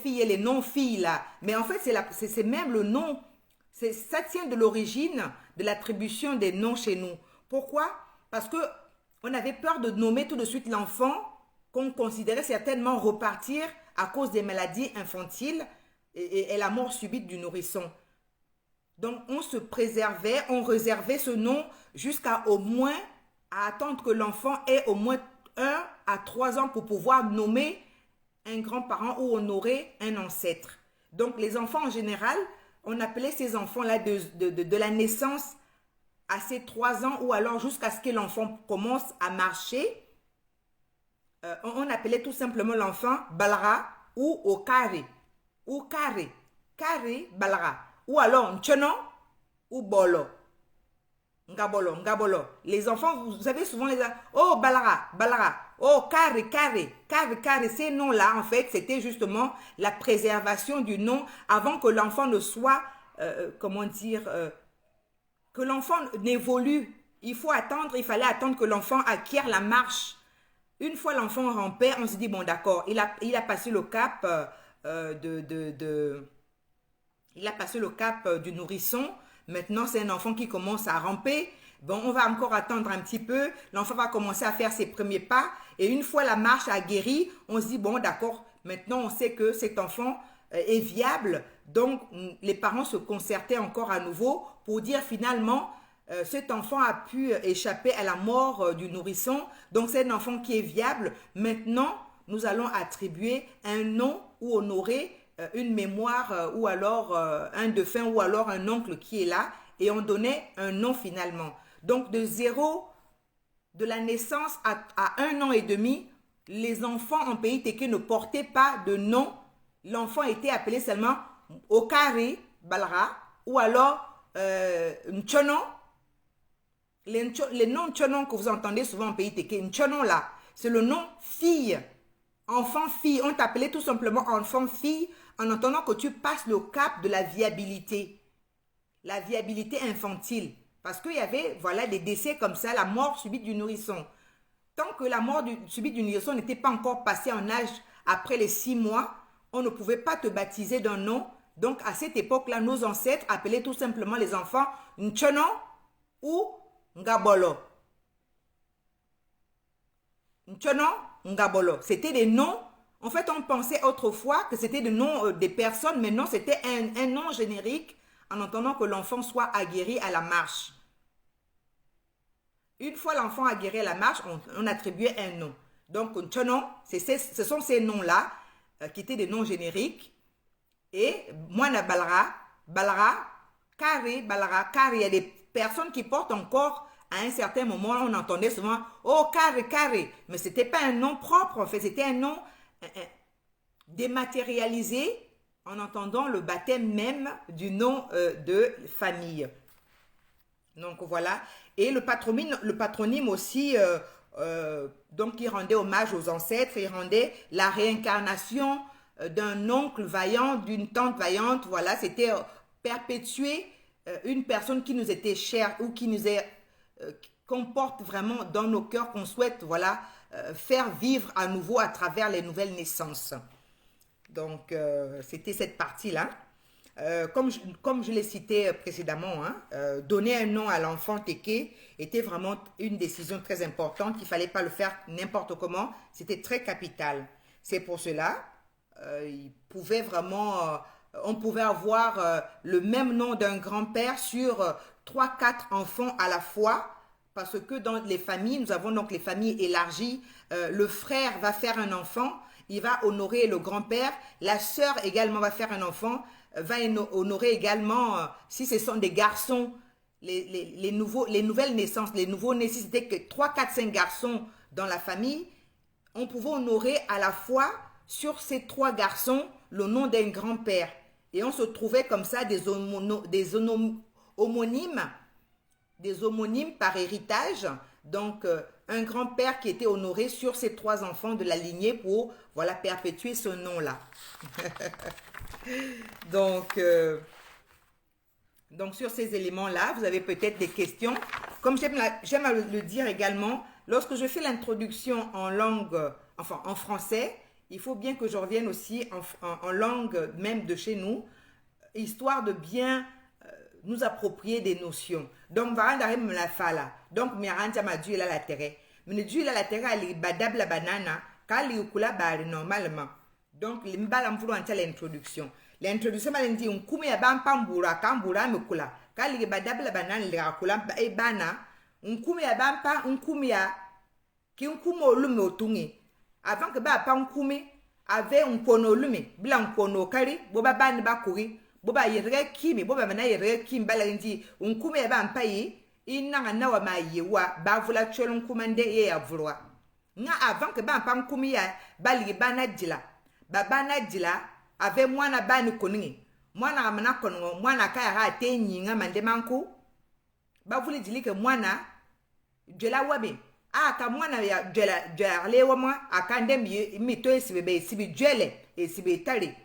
les noms filles là, mais en fait c'est même le nom, ça tient de l'origine de l'attribution des noms chez nous. Pourquoi? Parce que on avait peur de nommer tout de suite l'enfant qu'on considérait certainement repartir à cause des maladies infantiles et la mort subite du nourrisson. Donc on se préservait, on réservait ce nom jusqu'à au moins à attendre que l'enfant ait au moins 1 à 3 ans pour pouvoir nommer un grand-parent ou honorer un ancêtre. Donc, les enfants en général, on appelait ces enfants-là de la naissance à ses 3 ans ou alors jusqu'à ce que l'enfant commence à marcher. On appelait tout simplement l'enfant Balara ou Okare. Ou Kare. Kare Balara. Ou alors Nchono ou Bolo. Ngabolo, Ngabolo. Les enfants, vous savez souvent les... Oh, Balara, Balara. Oh, Kare, Kare, Kare, Kare. Ces noms-là, en fait, c'était justement la préservation du nom avant que l'enfant ne soit, comment dire, que l'enfant n'évolue. Il fallait attendre que l'enfant acquiert la marche. Une fois l'enfant rampait, on se dit, bon, d'accord, il a passé le cap il a passé le cap du nourrisson. Maintenant, c'est un enfant qui commence à ramper. Bon, on va encore attendre un petit peu. L'enfant va commencer à faire ses premiers pas. Et une fois la marche a guéri, on se dit, bon, d'accord, maintenant on sait que cet enfant est viable. Donc, les parents se concertaient encore à nouveau pour dire finalement, cet enfant a pu échapper à la mort du nourrisson. Donc, c'est un enfant qui est viable. Maintenant, nous allons attribuer un nom ou honorer une mémoire ou alors un défunt ou alors un oncle qui est là et on donnait un nom finalement. Donc de la naissance à 1 an et demi, les enfants en pays Téké ne portaient pas de nom. L'enfant était appelé seulement Okare, Balara ou alors Nchono. Les noms Nchono que vous entendez souvent en pays Téké, Nchono là, c'est le nom fille. Enfant-fille, on t'appelait tout simplement enfant-fille en entendant que tu passes le cap de la viabilité infantile. Parce qu'il y avait, voilà, des décès comme ça, la mort subite du nourrisson. Tant que la mort subite du nourrisson n'était pas encore passée en âge après les 6 mois, on ne pouvait pas te baptiser d'un nom. Donc, à cette époque-là, nos ancêtres appelaient tout simplement les enfants Nchono ou Ngabolo. Nchono, Ngabolo. C'était des noms. En fait, on pensait autrefois que c'était des noms des personnes, mais non, c'était un nom générique en attendant que l'enfant soit aguerri à la marche. Une fois l'enfant aguerri à la marche, on attribuait un nom. Donc, Nchono, ce sont ces noms-là qui étaient des noms génériques. Et Moana Balara, Balara, Kare, Balara, Kare. Il y a des personnes qui portent encore, à un certain moment, on entendait souvent, oh, Kare, Kare. Mais ce n'était pas un nom propre, en fait, c'était un nom dématérialisé en entendant le baptême même du nom de famille. Donc voilà. Et le patronyme aussi, donc il rendait hommage aux ancêtres, il rendait la réincarnation d'un oncle vaillant, d'une tante vaillante. Voilà, c'était perpétuer une personne qui nous était chère ou qui nous est, qu'on porte vraiment dans nos cœurs, qu'on souhaite, voilà, faire vivre à nouveau à travers les nouvelles naissances. Donc, c'était cette partie-là. Comme je l'ai cité précédemment, hein, donner un nom à l'enfant Téké était vraiment une décision très importante. Il ne fallait pas le faire n'importe comment. C'était très capital. C'est pour cela, on pouvait avoir le même nom d'un grand-père sur 3-4 enfants à la fois. Parce que dans les familles, nous avons donc les familles élargies. Le frère va faire un enfant, il va honorer le grand-père. La sœur également va faire un enfant, va honorer également, si ce sont des garçons, les nouvelles naissances, les nouveaux-nés, si c'était que 3, 4, 5 garçons dans la famille, on pouvait honorer à la fois sur ces 3 garçons le nom d'un grand-père. Et on se trouvait comme ça des homonymes par héritage. Donc, un grand-père qui était honoré sur ces 3 enfants de la lignée pour, voilà, perpétuer ce nom-là. Donc, sur ces éléments-là, vous avez peut-être des questions. Comme j'aime à le dire également, lorsque je fais l'introduction en langue, enfin en français, il faut bien que je revienne aussi en langue même de chez nous, histoire de bien nous approprier des notions. Donc, varanda me la fala. Donc, mi aranja ma dû la terre. Mais dû la terre, elle est badab la banana, car il ukula bari normalement. Donc, l'imbalam voulou anta l'introduction. L'introduction m'a dit, on kume ya ban pambura, kambura me kula. Car il est badab la banane, il rakula e bana. On kume ya ban pa, on kume ya, ki on kume o lume otungi. Avant que ba pa on kume, avait un kono lume, blanc kono kari, boba ban bakuri, boba yere kimi, boba mana yere kim balangi, un kume ba mpayi, inanga nawa ma yewa, ba vula cholon kumande ye ya vloa. Nga avant que ba pam kumi ya, bali bana djila. Ba bana djila, avait mwana bani koningi. Mwana amana kono, mwana kaya ha te nyinga mande manku. Ba vuli djili ke mwana, djela wabe. Ka mwana ya djela lewa mwa, akande mi to esibe sibi djele, esibe tari.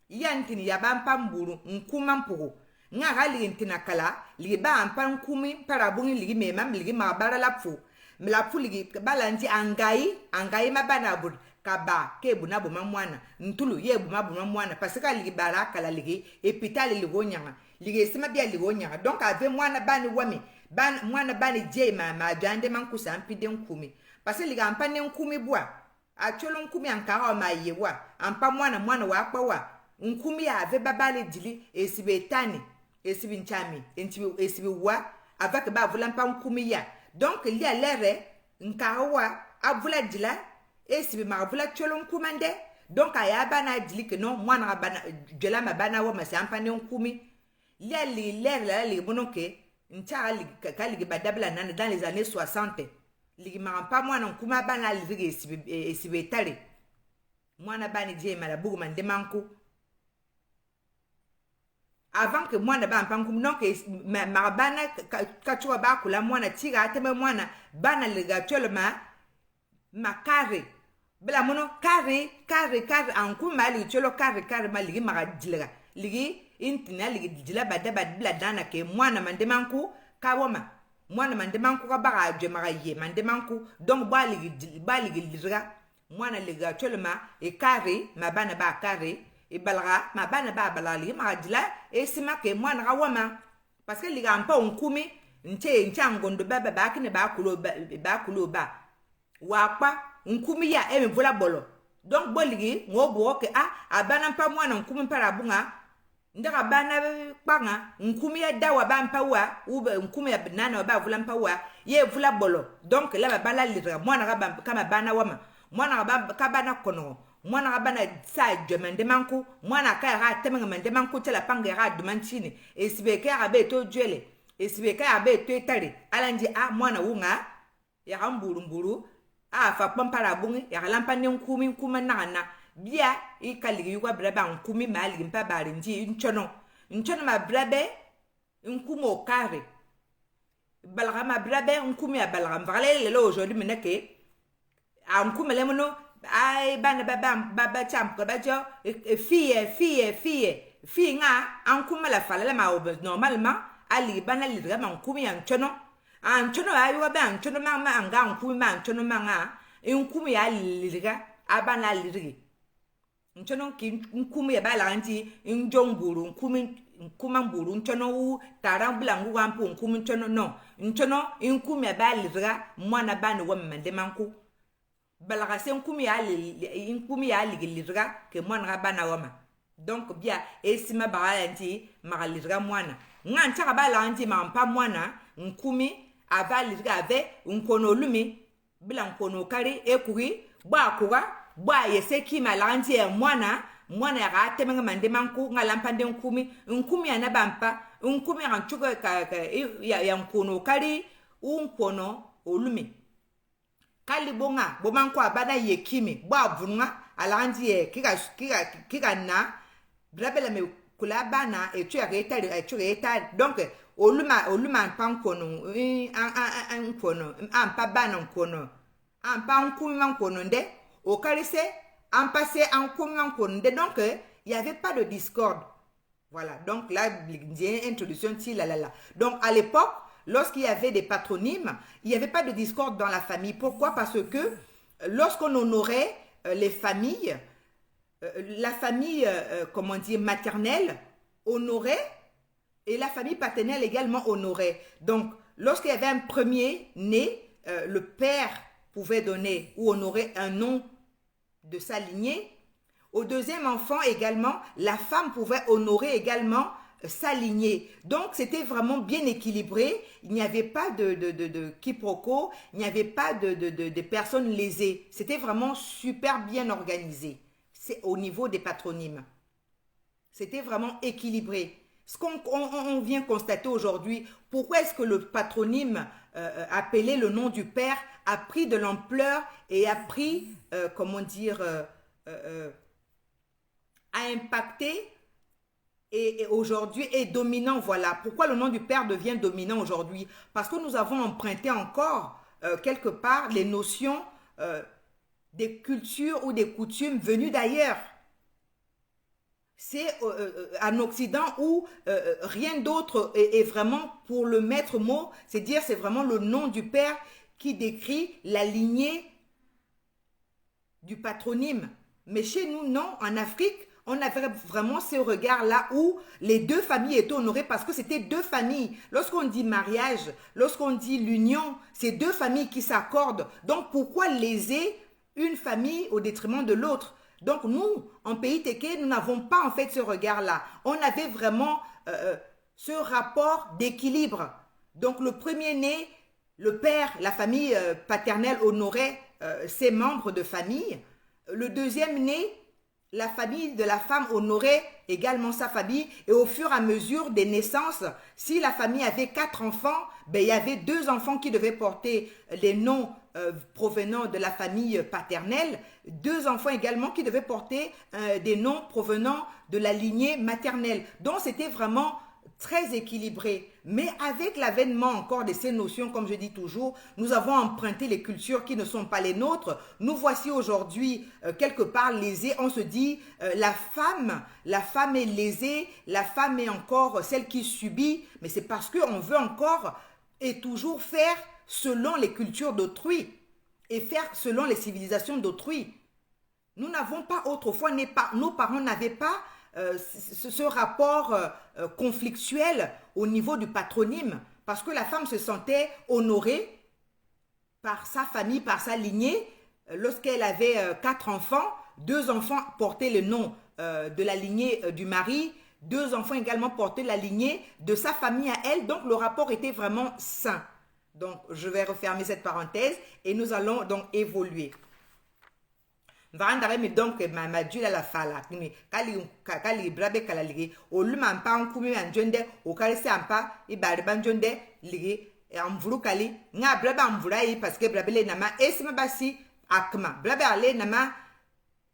Yantini ya bampa mburu, nkuma mpuru. Nga gali ntina kala, li ba ampa nkumi, parabungi ligi memam, ligi mabara lapfu. Mlafu ligi balanji angai mabana abur. Kaba, ke buna buma mwana. Ntulu, ye buma mwana. Parce que ligi bara kala ligi, epitali ligo nyanga. Ligi esima bia ligo nyanga. Donc ave mwana bani wami. Mwana bani je ma jande mankusa ampide nkumi. Parce que liga ampane nkumi bua. Acholo nkumi ankara ma yewa. Ampa mwana wakwa wa. Nkumi ya ave babale dili esibe tani. Esibe nchami. Esibe wa. Avec ba vulampa nkumi ya. Donc il y a l'air nkara avula dila. Esibe ma vula cholo nkumande. Donc aya bana dili que non mwana bana djela ma bana wa ma se ampane nkumi. Il y a l'air là les bonoke. Ncha kali badabla nana dans les années 60. Ligi marampa mwana nkuma bana ligi esibe tare. Mwana bani je malabugu mande manku. Avant que mwana ba mpanku non que marabana kachua ba kula mwana tiga ateme mwana bana liga tolma makare. Bela mono kare anku mali cholo kare maligi magadilga. Ligi intina ligi dila badaba bla dana ke mwana mandemanku kawoma mwana mandemanku ka baga je magaye mandemanku donc baligi lira mwana liga tolma e kare mabana ba kare e balga mabana ba balali magadila e sima ke mwana kawoma parce que liga ampa onkumi nche ngondo baba ba kine ba kulo ba wakpa nkumi ya eme vola bolo donc boligi ngobo ke abana mpa mwana nkumi para bunga ndaka bana panga nkumi ya dawa bampa wa ube nkumi ya banana ba vula mpa wa ye vula bolo donc la bala lira mwana kama bana wama mwana ka bana kono mwana ka bana sa demande manku mwana ka ha temenga mande manku tela panga ha dumanchini esibe ka abe to jwele esibe ka abe to etari alanje mwana wunga ya mburu fa pampara bungi ya lampa ne nkumi na bia ikaligi yuwa braba nkumi mali mpa bari nji nchono ma brabe nkumo kare balga ma brabe nkumi ya balga mvale lelo aujourd'hui meneke nkumi le mono bana baba champ bajo fille nga nkumi la fala ma normalement ali bana lidra ma nkumi ya nchono ayuwa ba nchono ma anga nkumi ma nchono ma nga nkumi ya lidra abana lidri nchono ki nkumi ya bala anti njongburu nkuma mburu nchono u tarambula wampu nkumi nchono no nchono nkumi ya bala mwana bana wa mande manku bala se nkumi ya ligilira ke mwana bana wama donc bia esima bala anti magalira mwana ngancha bala anti mampa mwana nkumi avalira ave nkono lumi bila nkono kari ekuri ba yese ki malanji ya mwana ya gatemenga mande manku ngalampande nkumi ya nabampa nkumi ya nchuko ya nkono kari nkono olumi kali bonga bomanku abana yekimi ba vunga alanji ye kika na brabela me kula bana etu ya eta donc oluma pankono nkono ampa bana nkono ampa nkumi mankono nde au carissé, en passé en commun. Donc, il n'y avait pas de discorde. Voilà. Donc, là, introduction, Donc, à l'époque, lorsqu'il y avait des patronymes, il n'y avait pas de discorde dans la famille. Pourquoi? Parce que lorsqu'on honorait les familles, la famille, maternelle honorait et la famille paternelle également honorait. Donc, lorsqu'il y avait un premier né, le père pouvait donner ou honorer un nom de sa lignée. Au deuxième enfant également, la femme pouvait honorer également sa lignée. Donc, c'était vraiment bien équilibré. Il n'y avait pas de quiproquo, il n'y avait pas de personnes lésées. C'était vraiment super bien organisé. c'est au niveau des patronymes. C'était vraiment équilibré. Ce qu'on vient constater aujourd'hui, pourquoi est-ce que le patronyme appelé le nom du père a pris de l'ampleur et a pris, comment dire, a impacté et aujourd'hui est dominant, voilà. Pourquoi le nom du père devient dominant aujourd'hui? Parce que nous avons emprunté encore, quelque part, les notions des cultures ou des coutumes venues d'ailleurs. C'est en Occident où rien d'autre est vraiment pour le maître mot, c'est dire c'est vraiment le nom du père qui décrit la lignée du patronyme. Mais chez nous, non, en Afrique, on avait vraiment ce regard-là où les deux familles étaient honorées parce que c'était deux familles. Lorsqu'on dit mariage, lorsqu'on dit l'union, c'est deux familles qui s'accordent. Donc pourquoi léser une famille au détriment de l'autre? Donc nous, en pays Téké, nous n'avons pas en fait ce regard-là. On avait vraiment ce rapport d'équilibre. Donc le premier-né, le père, la famille paternelle honorait ses membres de famille. Le deuxième-né, la famille de la femme honorait également sa famille. Et au fur et à mesure des naissances, si la famille avait 4 enfants, ben, il y avait 2 enfants qui devaient porter les noms provenant de la famille paternelle, 2 enfants également qui devaient porter des noms provenant de la lignée maternelle. Donc c'était vraiment très équilibré. Mais avec l'avènement encore de ces notions, comme je dis toujours, nous avons emprunté les cultures qui ne sont pas les nôtres. Nous voici aujourd'hui quelque part lésés. On se dit la femme est lésée, la femme est encore celle qui subit. Mais c'est parce qu'on veut encore et toujours faire selon les cultures d'autrui et faire selon les civilisations d'autrui. Nous n'avons pas autrefois, nos parents n'avaient pas ce rapport conflictuel au niveau du patronyme parce que la femme se sentait honorée par sa famille, par sa lignée. Lorsqu'elle avait 4 enfants, 2 enfants portaient le nom de la lignée du mari, 2 enfants également portaient la lignée de sa famille à elle. Donc le rapport était vraiment sain. Donc je vais refermer cette parenthèse et nous allons donc évoluer. Varandare mi donc ma dula la fala ni kali brabe kala ligi o luma mpa nkumi anjonde o kali se ampa ibare banjonde ligi amvuru kali nga brabe amvura yi parce que brabe le nama esima basi akma brabe ale nama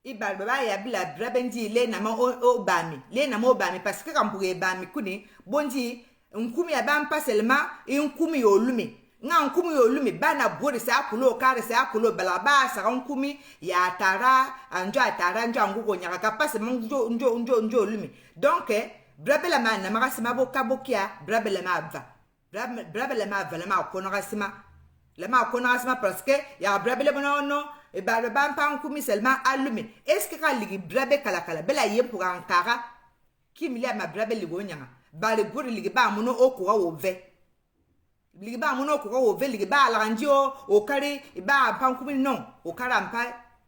ibare baba ya bila brabe ndi le nama o bami le nama o bami parce que kambure bami kuni bondi nkumi ya bampa selma e nkumi o lumi nga nkumi yo lumi bana bori sa akulo kare sa akulo balaba sa nkumi ya tara anjo ngugo nyaka kapase njo lumi donc brabela mana makasima bokabokia brabela mava brabela mava la ma konorasima parce que ya brabela bono e ba bampa nkumi selma alumi est-ce que kaligi brabe kala bela ye pour ankara kimile ma brabela gonyanga ba le bori ligi ba muno okuwa ove liba mono ko o ve liba la ndio o kare iba pankumi non o kara mpa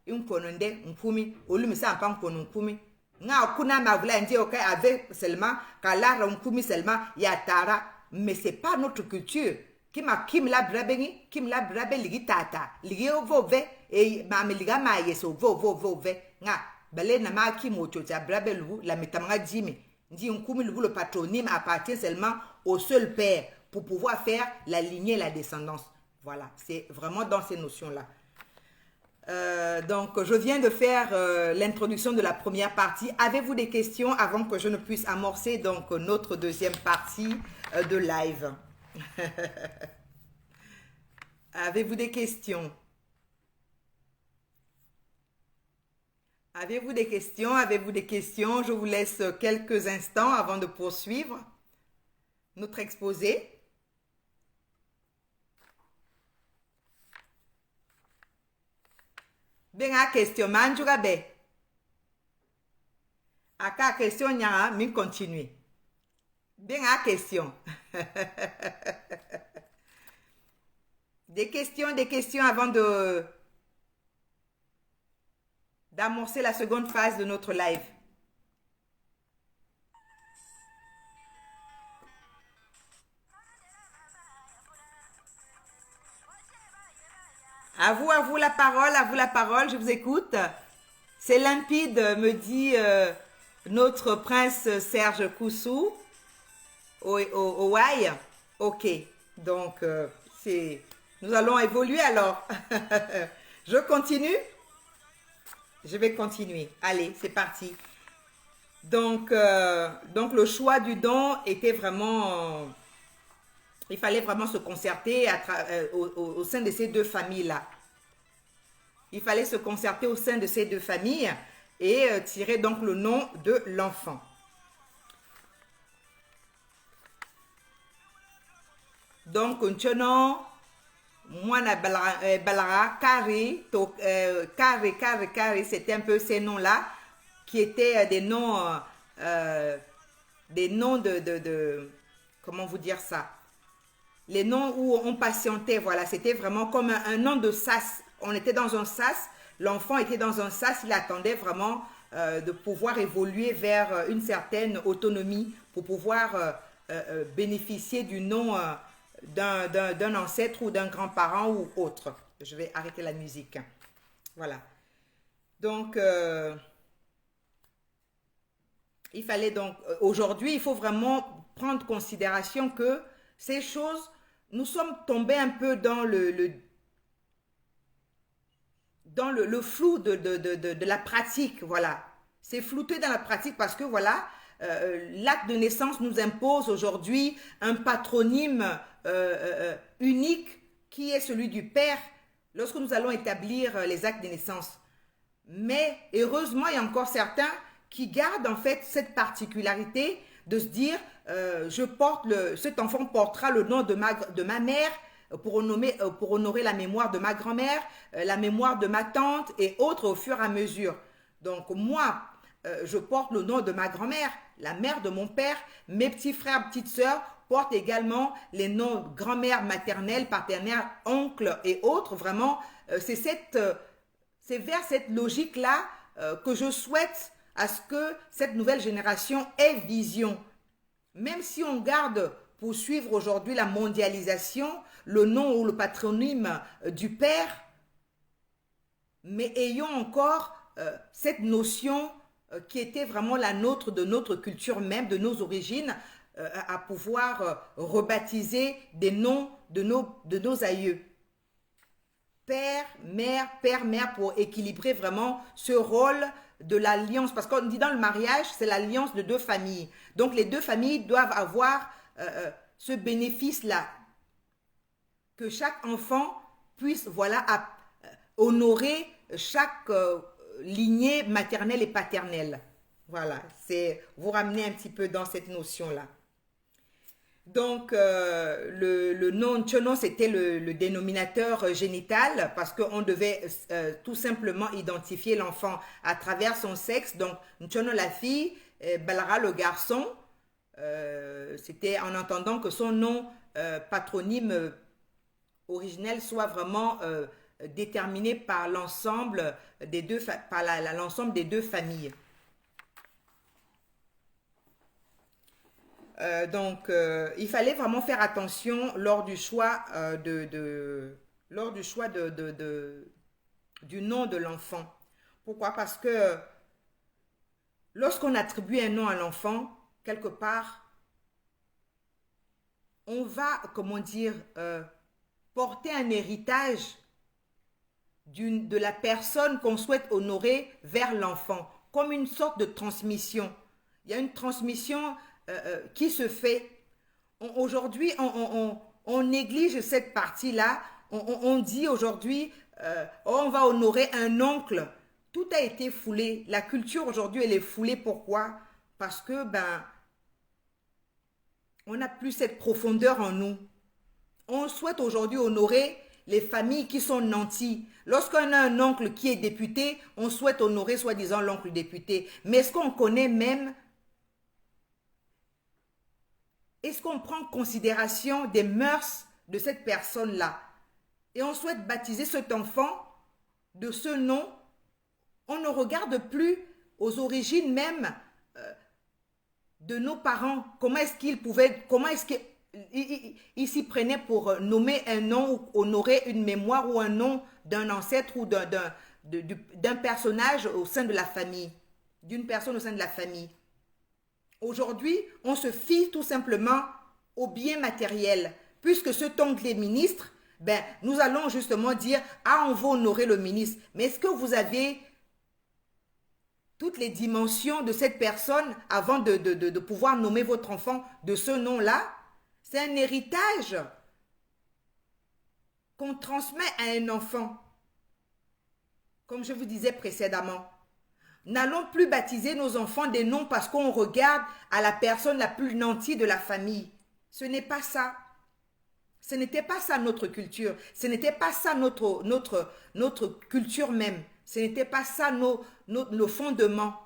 nkononde nkumi olumi sa mpa nkono nkumi nga kuna ma vla ndio kai avec seulement kala nkumi seulement ya tara mais c'est pas notre culture kim la brabeni kim la brabe ligi tata ligi vo ve e ma me liga ma yeso vo ve nga bale na ma kim o chocha brabe lu la mitamanga jimi ndi nkumi lu le patronyme appartient seulement au seul père pour pouvoir faire la lignée et la descendance. Voilà, c'est vraiment dans ces notions-là. Donc, je viens de faire l'introduction de la première partie. Avez-vous des questions avant que je ne puisse amorcer donc notre deuxième partie de live? Avez-vous des questions? Avez-vous des questions? Avez-vous des questions? Je vous laisse quelques instants avant de poursuivre notre exposé. Benga question manjuga be. Aka question nya mi continue. Benga question. Des questions avant d'amorcer la seconde phase de notre live. À vous la parole, je vous écoute. C'est limpide, me dit notre prince Serge Koussou au Hawaï. Ok, donc nous allons évoluer alors. Je continue. Je vais continuer. Allez, c'est parti. Donc le choix du don était vraiment... il fallait vraiment se concerter au sein de ces deux familles-là. Il fallait se concerter au sein de ces deux familles et tirer donc le nom de l'enfant. Donc, Nchono, Mwana Balara, Kari, Kari, c'était un peu ces noms-là qui étaient des noms de, comment vous dire ça? Les noms où on patientait, voilà, c'était vraiment comme un nom de sas. On était dans un sas, l'enfant était dans un sas, il attendait vraiment de pouvoir évoluer vers une certaine autonomie pour pouvoir bénéficier du nom d'un ancêtre ou d'un grand-parent ou autre. Je vais arrêter la musique. Voilà. Donc, il fallait donc, aujourd'hui, il faut vraiment prendre en considération que ces choses, nous sommes tombés un peu dans le flou de la pratique, voilà. C'est flouté dans la pratique parce que, voilà, l'acte de naissance nous impose aujourd'hui un patronyme unique qui est celui du père lorsque nous allons établir les actes de naissance. Mais heureusement, il y a encore certains qui gardent en fait cette particularité de se dire cet enfant portera le nom de ma mère pour honorer la mémoire de ma grand-mère, la mémoire de ma tante et autres au fur et à mesure. Donc moi, je porte le nom de ma grand-mère, la mère de mon père, mes petits frères, petites sœurs portent également les noms grand-mère maternelle, paternelle, oncle et autres. Vraiment, c'est vers cette logique-là que je souhaite à ce que cette nouvelle génération ait vision. Même si on garde pour suivre aujourd'hui la mondialisation, le nom ou le patronyme du père, mais ayons encore cette notion qui était vraiment la nôtre, de notre culture même, de nos origines, à pouvoir rebaptiser des noms de nos aïeux. Père, mère, pour équilibrer vraiment ce rôle de l'alliance. Parce qu'on dit dans le mariage, c'est l'alliance de deux familles. Donc, les deux familles doivent avoir ce bénéfice-là. Que chaque enfant puisse, voilà, honorer chaque lignée maternelle et paternelle. Voilà, c'est vous ramener un petit peu dans cette notion-là. Donc, le nom Nchono, c'était le dénominateur génital parce qu'on devait tout simplement identifier l'enfant à travers son sexe. Donc, Nchono la fille, Balara le garçon. C'était en entendant que son nom patronyme originel soit vraiment déterminé par l'ensemble des deux, l'ensemble des deux familles. Donc, il fallait vraiment faire attention lors du choix du nom de l'enfant. Pourquoi? Parce que lorsqu'on attribue un nom à l'enfant, quelque part, on va, comment dire, porter un héritage de la personne qu'on souhaite honorer vers l'enfant, comme une sorte de transmission. Il y a une transmission qui se fait. Aujourd'hui, on néglige cette partie-là. On dit aujourd'hui, on va honorer un oncle. Tout a été foulé. La culture aujourd'hui, elle est foulée. Pourquoi? Parce que, on n'a plus cette profondeur en nous. On souhaite aujourd'hui honorer les familles qui sont nantis. Lorsqu'on a un oncle qui est député, on souhaite honorer soi-disant l'oncle député. Mais est-ce qu'on connaît même? Est-ce qu'on prend en considération des mœurs de cette personne-là? Et on souhaite baptiser cet enfant de ce nom. On ne regarde plus aux origines même de nos parents. Comment est-ce qu'ils pouvaient, comment est-ce qu'ils s'y prenaient pour nommer un nom ou honorer une mémoire ou un nom d'un ancêtre ou d'un personnage au sein de la famille, d'une personne au sein de la famille. Aujourd'hui, on se fie tout simplement aux biens matériels. Puisque cet oncle est ministre, ben, nous allons justement dire, ah, on va honorer le ministre. Mais est-ce que vous avez toutes les dimensions de cette personne avant de pouvoir nommer votre enfant de ce nom-là? C'est un héritage qu'on transmet à un enfant. Comme je vous disais précédemment, n'allons plus baptiser nos enfants des noms parce qu'on regarde à la personne la plus nantie de la famille. Ce n'est pas ça. Ce n'était pas ça notre culture. Ce n'était pas ça notre culture même. Ce n'était pas ça nos fondements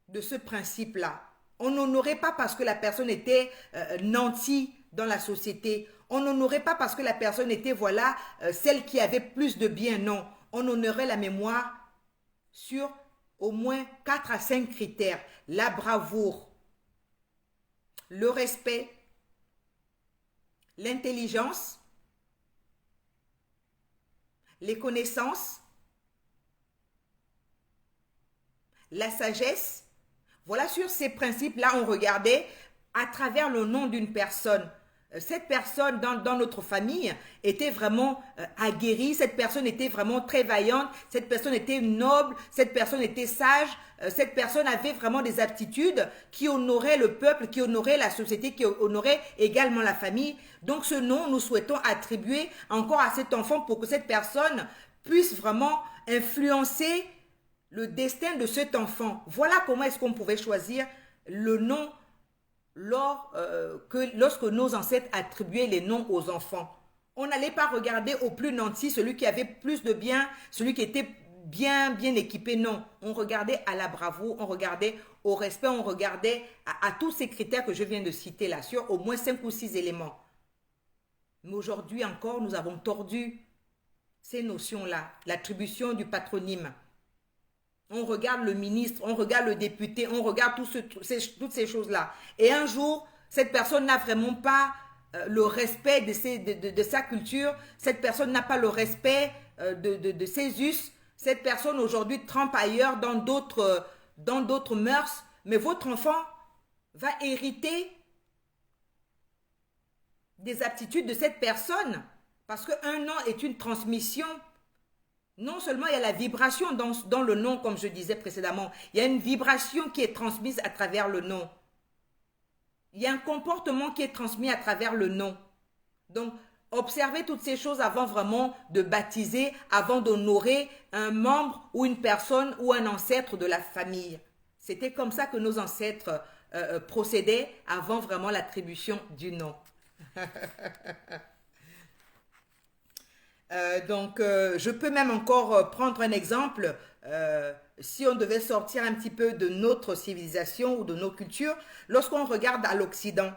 de ce principe-là. On n'honorait pas parce que la personne était nantie dans la société. On n'honorait pas parce que la personne était, voilà, celle qui avait plus de biens. Non, on honorait la mémoire sur au moins 4 à 5 critères. La bravoure, le respect, l'intelligence, les connaissances, la sagesse. Voilà, sur ces principes-là, on regardait à travers le nom d'une personne. Cette personne dans notre famille était vraiment aguerrie, cette personne était vraiment très vaillante, cette personne était noble, cette personne était sage, cette personne avait vraiment des aptitudes qui honoraient le peuple, qui honoraient la société, qui honoraient également la famille. Donc ce nom, nous souhaitons attribuer encore à cet enfant pour que cette personne puisse vraiment influencer le destin de cet enfant. Voilà comment est-ce qu'on pouvait choisir le nom lorsque nos ancêtres attribuaient les noms aux enfants. On n'allait pas regarder au plus nanti, celui qui avait plus de biens, celui qui était bien équipé. Non, on regardait à la bravoure, on regardait au respect, on regardait à tous ces critères que je viens de citer là, sur au moins 5 ou 6 éléments. Mais aujourd'hui encore, nous avons tordu ces notions-là, l'attribution du patronyme. On regarde le ministre, on regarde le député, on regarde toutes ces choses-là. Et un jour, cette personne n'a vraiment pas le respect de sa culture, cette personne n'a pas le respect de ses us, cette personne aujourd'hui trempe ailleurs dans d'autres mœurs, mais votre enfant va hériter des aptitudes de cette personne, parce qu'un nom est une transmission. Non seulement il y a la vibration dans le nom, comme je disais précédemment, il y a une vibration qui est transmise à travers le nom. Il y a un comportement qui est transmis à travers le nom. Donc, observez toutes ces choses avant vraiment de baptiser, avant d'honorer un membre ou une personne ou un ancêtre de la famille. C'était comme ça que nos ancêtres procédaient avant vraiment l'attribution du nom. Je peux même encore prendre un exemple. Si on devait sortir un petit peu de notre civilisation ou de nos cultures, lorsqu'on regarde à l'Occident,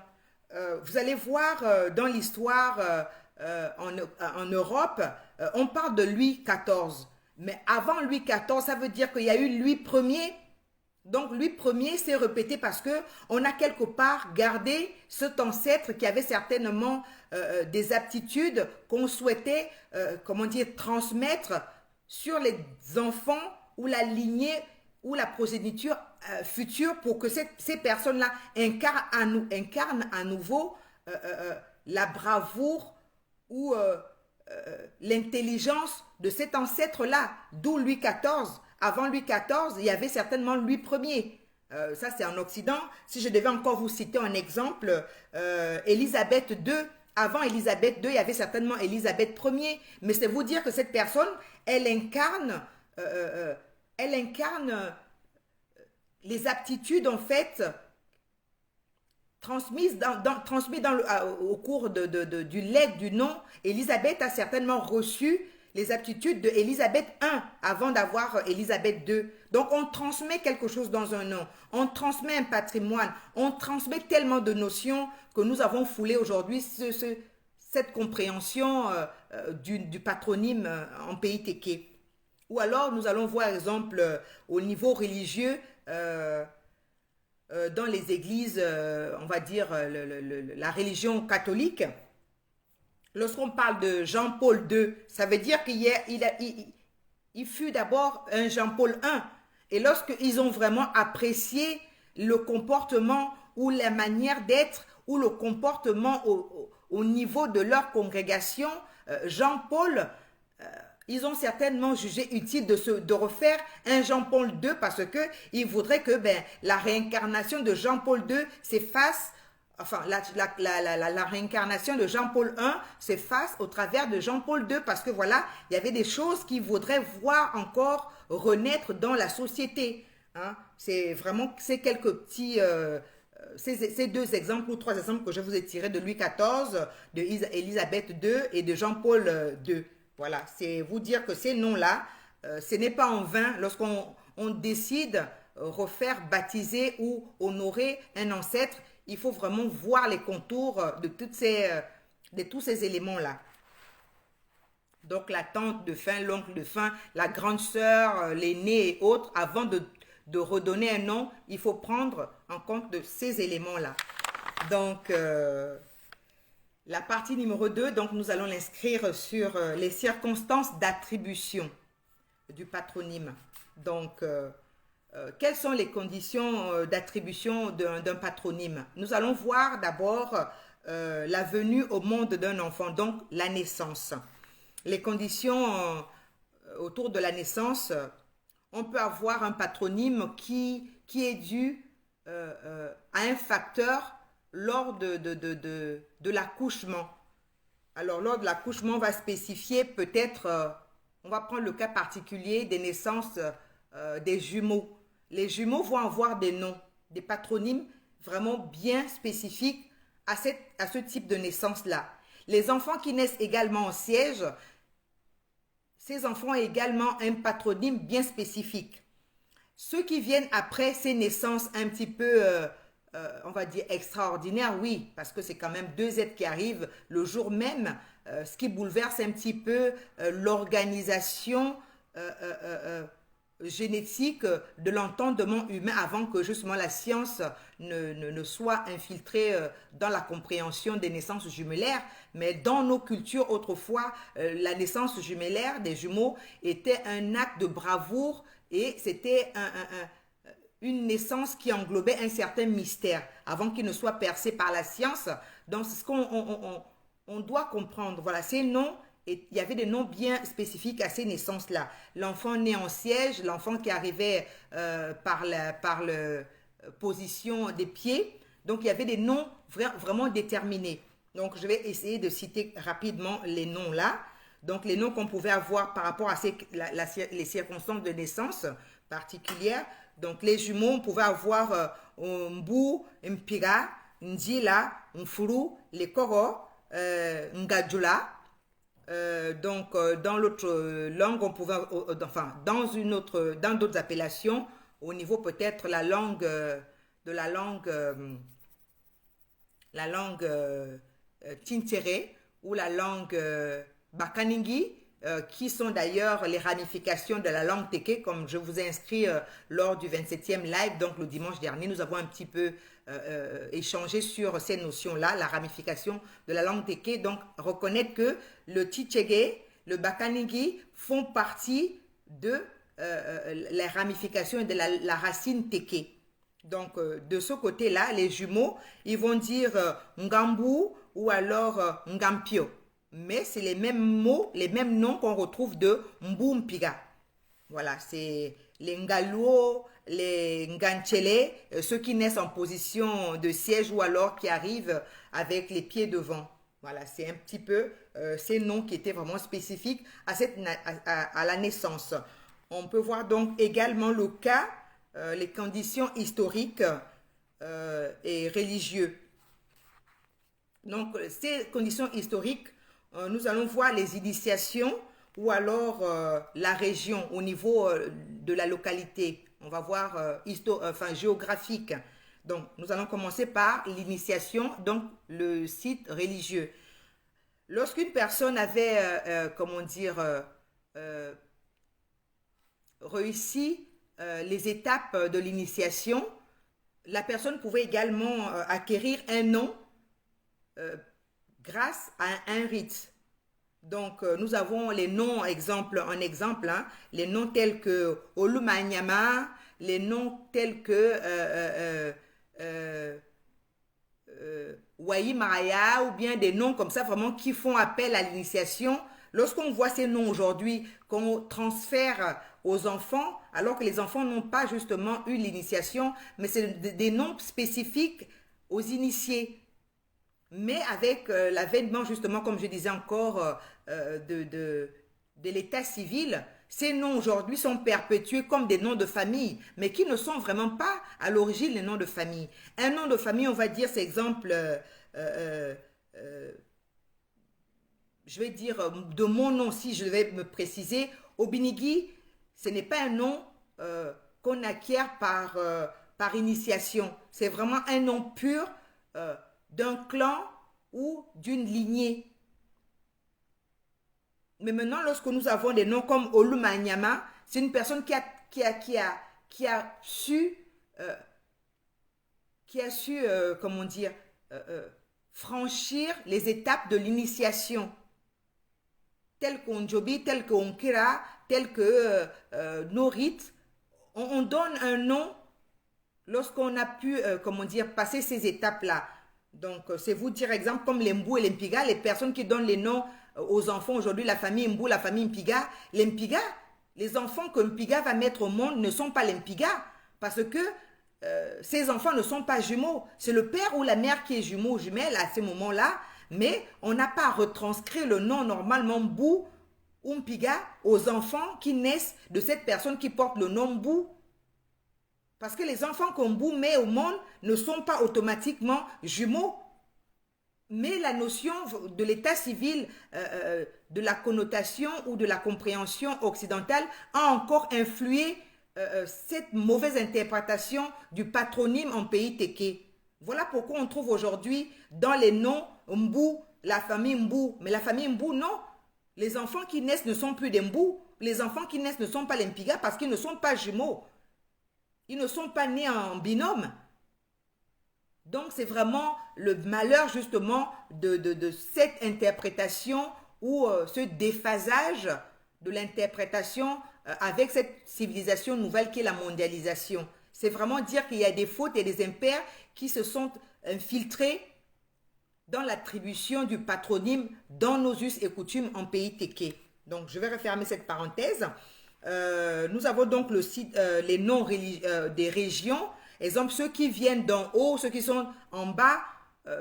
vous allez voir dans l'histoire en Europe, on parle de Louis XIV. Mais avant Louis XIV, ça veut dire qu'il y a eu Louis Ier. Donc Louis Ier s'est répété parce que on a quelque part gardé cet ancêtre qui avait certainement des aptitudes qu'on souhaitait, transmettre sur les enfants ou la lignée ou la progéniture future pour que ces personnes-là incarnent à nouveau la bravoure ou l'intelligence de cet ancêtre-là, d'où Louis XIV. Avant Louis XIV, il y avait certainement Louis Ier. Ça, c'est en Occident. Si je devais encore vous citer un exemple, Élisabeth II. Avant Élisabeth II, il y avait certainement Élisabeth Ier. Mais c'est vous dire que cette personne, elle incarne les aptitudes, en fait, transmises au cours du legs du nom. Élisabeth a certainement reçu les aptitudes de Élisabeth I avant d'avoir Élisabeth II. Donc, on transmet quelque chose dans un nom. On transmet un patrimoine. On transmet tellement de notions que nous avons foulé aujourd'hui cette compréhension du patronyme en pays téké. Ou alors, nous allons voir, par exemple, au niveau religieux, dans les églises, on va dire, la religion catholique. Lorsqu'on parle de Jean-Paul II, ça veut dire qu'il il fut d'abord un Jean-Paul I. Et lorsqu'ils ont vraiment apprécié le comportement ou la manière d'être ou le comportement au niveau de leur congrégation, Jean-Paul, ils ont certainement jugé utile de refaire un Jean-Paul II parce qu'ils voudraient que la réincarnation de Jean-Paul II s'efface, enfin la réincarnation de Jean-Paul I s'efface au travers de Jean-Paul II parce que voilà, il y avait des choses qu'ils voudraient voir encore renaître dans la société. Hein. C'est vraiment ces quelques petits... ces deux exemples ou trois exemples que je vous ai tirés de Louis XIV, de Élisabeth II et de Jean-Paul II. Voilà, c'est vous dire que ces noms-là, ce n'est pas en vain lorsqu'on décide refaire, baptiser ou honorer un ancêtre, il faut vraiment voir les contours de tous ces éléments-là. Donc la tante de fin, l'oncle de fin, la grande sœur, l'aîné et autres, avant de redonner un nom, il faut prendre en compte de ces éléments-là. Donc, la partie numéro 2, donc nous allons l'inscrire sur les circonstances d'attribution du patronyme. Donc, quelles sont les conditions d'attribution d'un patronyme? Nous allons voir d'abord la venue au monde d'un enfant, donc la naissance. Les conditions autour de la naissance, on peut avoir un patronyme qui est dû à un facteur lors de l'accouchement. Alors, lors de l'accouchement, on va spécifier peut-être, on va prendre le cas particulier des naissances des jumeaux. Les jumeaux vont avoir des noms, des patronymes vraiment bien spécifiques à ce type de naissance-là. Les enfants qui naissent également en siège, ces enfants ont également un patronyme bien spécifique. Ceux qui viennent après ces naissances un petit peu, on va dire, extraordinaires, oui, parce que c'est quand même deux êtres qui arrivent le jour même, ce qui bouleverse un petit peu l'organisation génétique de l'entendement humain avant que justement la science ne soit infiltrée dans la compréhension des naissances jumellaires. Mais dans nos cultures autrefois, la naissance jumellaire des jumeaux était un acte de bravoure et c'était une naissance qui englobait un certain mystère avant qu'il ne soit percé par la science. Donc c'est ce qu'on doit comprendre. Voilà, ces noms. Et il y avait des noms bien spécifiques à ces naissances-là. L'enfant né en siège, l'enfant qui arrivait par la position des pieds. Donc, il y avait des noms vraiment déterminés. Donc, je vais essayer de citer rapidement les noms là. Donc, les noms qu'on pouvait avoir par rapport à les circonstances de naissance particulières. Donc, les jumeaux, on pouvait avoir Mbu, Mpira, Ndila, Mfuru, les Koro, Ngadjula. Dans l'autre langue, on pouvait, enfin, dans d'autres appellations, au niveau peut-être la langue Tintere ou la langue Bakaningi, qui sont d'ailleurs les ramifications de la langue Teke, comme je vous ai inscrit lors du 27e live, donc le dimanche dernier, nous avons un petit peu échangé sur ces notions-là, la ramification de la langue Teke. Donc, reconnaître que le Tchege, le Bakaningi font partie de la ramification de la racine Teke. Donc, de ce côté-là, les jumeaux, ils vont dire Ngambu ou alors Ngampio. Mais c'est les mêmes mots, les mêmes noms qu'on retrouve de Mbumpiga. Voilà, c'est les Ngaluo, les Nganchele, ceux qui naissent en position de siège ou alors qui arrivent avec les pieds devant. Voilà, c'est un petit peu ces noms qui étaient vraiment spécifiques à la naissance. On peut voir donc également le cas, les conditions historiques et religieuses. Donc, ces conditions historiques, nous allons voir les initiations ou alors la région au niveau de la localité. On va voir géographique. Donc, nous allons commencer par l'initiation, donc le site religieux. Lorsqu'une personne avait, réussi les étapes de l'initiation, la personne pouvait également acquérir un nom grâce à un rite. Donc, nous avons les noms, un exemple, hein, les noms tels que Olumanyama, les noms tels que Wai Maraya, ou bien des noms comme ça vraiment qui font appel à l'initiation. Lorsqu'on voit ces noms aujourd'hui, qu'on transfère aux enfants, alors que les enfants n'ont pas justement eu l'initiation, mais c'est des noms spécifiques aux initiés. Mais avec l'avènement, justement, comme je disais encore, de l'état civil, ces noms aujourd'hui sont perpétués comme des noms de famille, mais qui ne sont vraiment pas à l'origine les noms de famille. Un nom de famille, on va dire, c'est exemple, euh, euh, je vais dire de mon nom, si je vais me préciser, Obinigi, ce n'est pas un nom qu'on acquiert par initiation. C'est vraiment un nom pur euh, d'un clan ou d'une lignée. Mais maintenant, lorsque nous avons des noms comme Olumanyama, c'est une personne qui a su, euh, comment dire, euh, euh, franchir les étapes de l'initiation, telles qu'Onjobi, telles qu'Onkira, telles que Norit. On donne un nom lorsqu'on a pu, comment dire, passer ces étapes-là. Donc, c'est vous dire, exemple, comme les Mbou et les Mpiga, les personnes qui donnent les noms aux enfants aujourd'hui, la famille Mbou, la famille Mpiga. Les Mpiga, les enfants que Mpiga va mettre au monde ne sont pas les Mpiga, parce que ces enfants ne sont pas jumeaux. C'est le père ou la mère qui est jumeau ou jumelle à ce moment-là, mais on n'a pas retranscrit le nom normalement Mbou ou Mpiga aux enfants qui naissent de cette personne qui porte le nom Mbou. Parce que les enfants qu'on met au monde ne sont pas automatiquement jumeaux. Mais la notion de l'état civil, de la connotation ou de la compréhension occidentale a encore influé cette mauvaise interprétation du patronyme en pays Téké. Voilà pourquoi on trouve aujourd'hui dans les noms Mbou, la famille Mbou. Mais la famille Mbou, non. Les enfants qui naissent ne sont plus des Mbou. Les enfants qui naissent ne sont pas les Mpiga parce qu'ils ne sont pas jumeaux. Ils ne sont pas nés en binôme. Donc, c'est vraiment le malheur, justement, de cette interprétation ou ce déphasage de l'interprétation avec cette civilisation nouvelle qui est la mondialisation. C'est vraiment dire qu'il y a des fautes et des impairs qui se sont infiltrés dans l'attribution du patronyme dans nos us et coutumes en pays Téké. Donc, je vais refermer cette parenthèse. Nous avons donc le site, les noms des régions. Exemple, ceux qui viennent d'en haut, ceux qui sont en bas,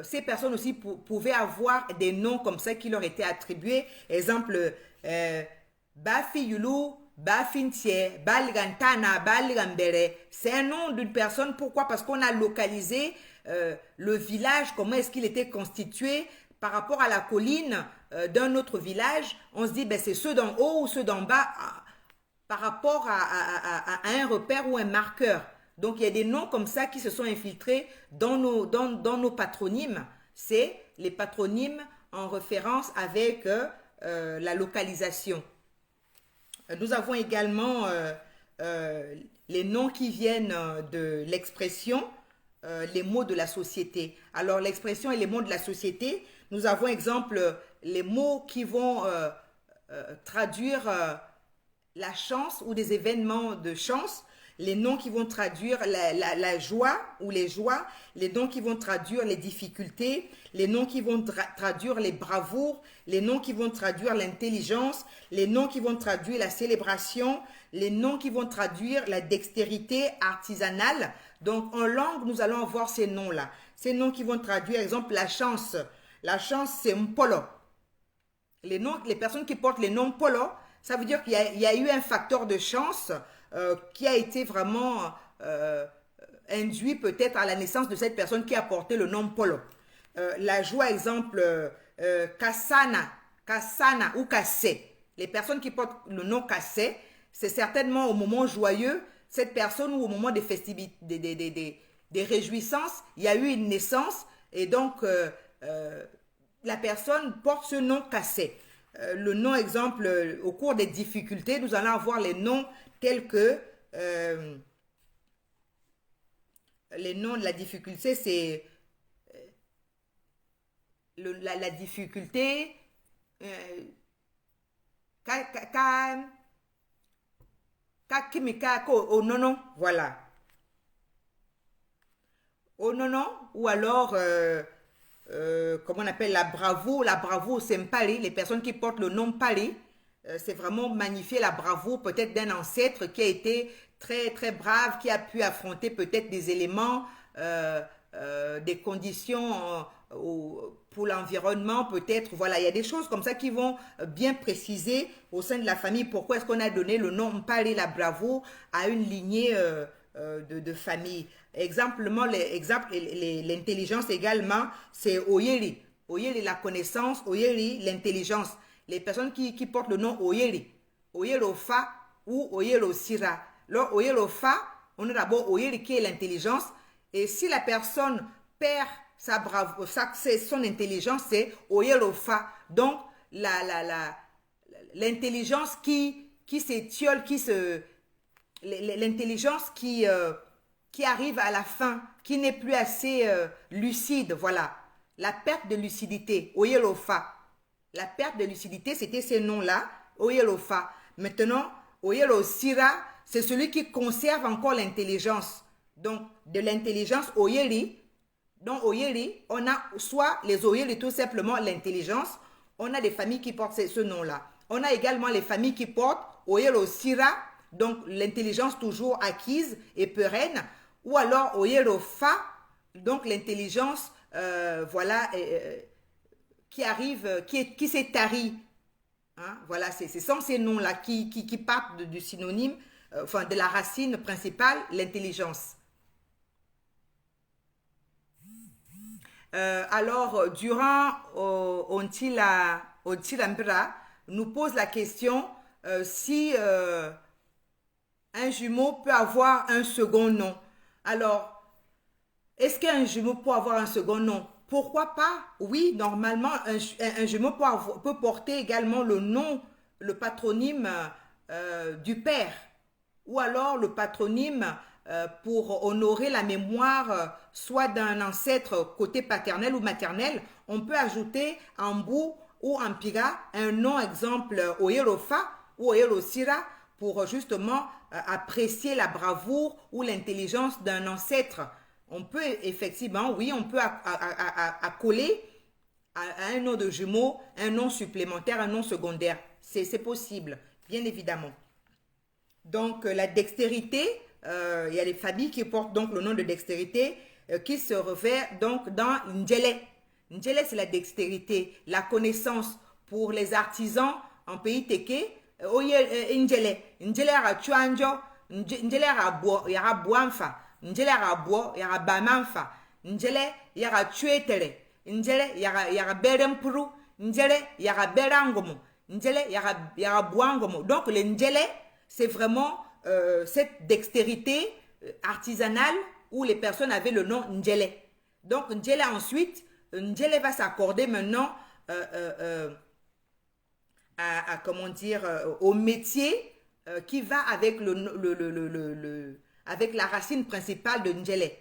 ces personnes aussi pouvaient avoir des noms comme ça qui leur étaient attribués. Exemple, Bafi Yulu, Bafintie, Balgantana, Balgambere. C'est un nom d'une personne. Pourquoi? Parce qu'on a localisé le village, comment est-ce qu'il était constitué par rapport à la colline d'un autre village. On se dit, ben, c'est ceux d'en haut ou ceux d'en bas par rapport à un repère ou un marqueur. Donc, il y a des noms comme ça qui se sont infiltrés dans nos patronymes. C'est les patronymes en référence avec la localisation. Nous avons également les noms qui viennent de l'expression, les mots de la société. Alors, l'expression et les mots de la société, nous avons exemple les mots qui vont traduire la chance ou des événements de chance, les noms qui vont traduire la joie ou les joies, les noms qui vont traduire les difficultés, les noms qui vont traduire les bravoures, les noms qui vont traduire l'intelligence, les noms qui vont traduire la célébration, les noms qui vont traduire la dextérité artisanale. Donc, en langue, nous allons avoir ces noms-là. Ces noms qui vont traduire, par exemple, la chance. La chance, c'est Mpolo. Les personnes qui portent les noms Polo, ça veut dire qu'il y a eu un facteur de chance qui a été vraiment induit peut-être à la naissance de cette personne qui a porté le nom Polo. La joie, exemple, Kassana ou Kassé. Les personnes qui portent le nom Kassé, c'est certainement au moment joyeux, cette personne ou au moment des festivités, des réjouissances, il y a eu une naissance et donc la personne porte ce nom Kassé. Le nom, exemple, au cours des difficultés, nous allons avoir les noms tels que les noms de la difficulté, c'est la difficulté, oh non, non, voilà. Oh non, non, ou alors, comment on appelle la bravoure, c'est Mpali, les personnes qui portent le nom Pali, c'est vraiment magnifier la bravoure peut-être d'un ancêtre qui a été très, très brave, qui a pu affronter peut-être des éléments, des conditions pour l'environnement, peut-être, voilà, il y a des choses comme ça qui vont bien préciser au sein de la famille pourquoi est-ce qu'on a donné le nom Mpali, la bravoure, à une lignée de famille. L'intelligence également, c'est Oyeri. Oyeri, la connaissance, Oyeri, l'intelligence. Les personnes qui portent le nom Oyeri, Oyero Fa ou Oyero Sira. Alors, Oyero Fa, on a d'abord Oyeri qui est l'intelligence. Et si la personne perd sa bravoure, son intelligence, c'est Oyero Fa. Donc, l'intelligence qui s'étiole, l'intelligence qui arrive à la fin, qui n'est plus assez lucide, voilà. La perte de lucidité, Oyelofa. La perte de lucidité, c'était ces noms-là, Oyelofa. Maintenant, Oyelo Sira, c'est celui qui conserve encore l'intelligence. Donc, de l'intelligence, Oyeri. Donc, Oyeri, on a soit les Oyeri, tout simplement l'intelligence. On a des familles qui portent ce nom-là. On a également les familles qui portent Oyelo Sira, donc l'intelligence toujours acquise et pérenne. Ou alors Oyero Fa, donc l'intelligence, voilà, qui arrive, qui s'est tarie. Hein? Voilà, ce sont ces noms-là qui partent du synonyme, enfin de la racine principale, l'intelligence. Alors, durant Ontila Mbra, nous pose la question si un jumeau peut avoir un second nom. Alors, est-ce qu'un jumeau peut avoir un second nom? Pourquoi pas? Oui, normalement, un jumeau peut porter également le nom, le patronyme du père. Ou alors le patronyme pour honorer la mémoire soit d'un ancêtre côté paternel ou maternel. On peut ajouter en bout ou en pira un nom, exemple Oyerofa ou Oyerosira, pour justement apprécier la bravoure ou l'intelligence d'un ancêtre. On peut effectivement, oui, on peut accoler à un nom de jumeau, un nom supplémentaire, un nom secondaire. C'est possible, bien évidemment. Donc, la dextérité, il y a des familles qui portent donc le nom de dextérité qui se revêt donc dans Ndjele. Ndjele, c'est la dextérité, la connaissance pour les artisans en pays Teke. Ndjele yara chuanjo, Ndjele yara buanfa, Ndjele yara bo yara bamanfa, Ndjele yara chuetere, Ndjele yara berempuru, Ndjele yara berangomo, Ndjele yara buangomo. Donc le Ndjele, c'est vraiment cette dextérité artisanale où les personnes avaient le nom Ndjele. Donc Ndjele ensuite, Ndjele va s'accorder maintenant comment dire, au métier qui va avec, avec la racine principale de Ndjele.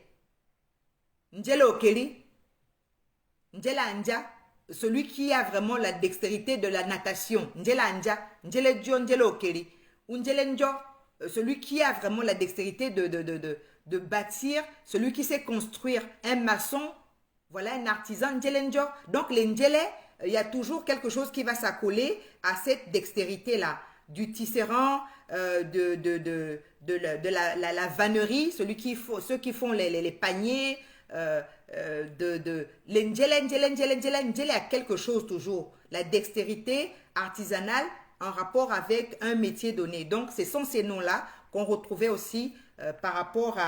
Ndjele Okeri, Ndjele Anja, celui qui a vraiment la dextérité de la natation. Ndjele Anja, Ndjele Djo, Ndjele Okeri. Ou Ndjele Ndjo, celui qui a vraiment la dextérité de bâtir, celui qui sait construire, un maçon, voilà, un artisan, Ndjele Ndjo. Donc les Ndjele, il y a toujours quelque chose qui va s'accoler à cette dextérité-là, du tisserand, de la vannerie, ceux qui font les paniers, les Ndjele a quelque chose toujours, la dextérité artisanale en rapport avec un métier donné. Donc, ce sont ces noms-là qu'on retrouvait aussi par rapport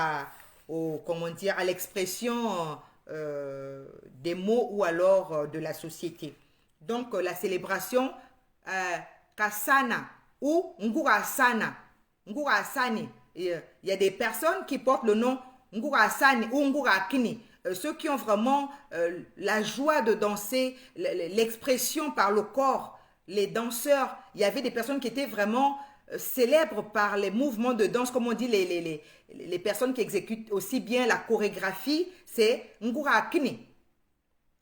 comment dire, à l'expression des mots ou alors de la société. Donc, la célébration Kasana ou Ngurasana. Ngurasani. Il y a des personnes qui portent le nom Ngurasani ou Ngurakini. Ceux qui ont vraiment la joie de danser, l'expression par le corps, les danseurs. Il y avait des personnes qui étaient vraiment célèbres par les mouvements de danse, comme on dit, les personnes qui exécutent aussi bien la chorégraphie, c'est Ngurakini.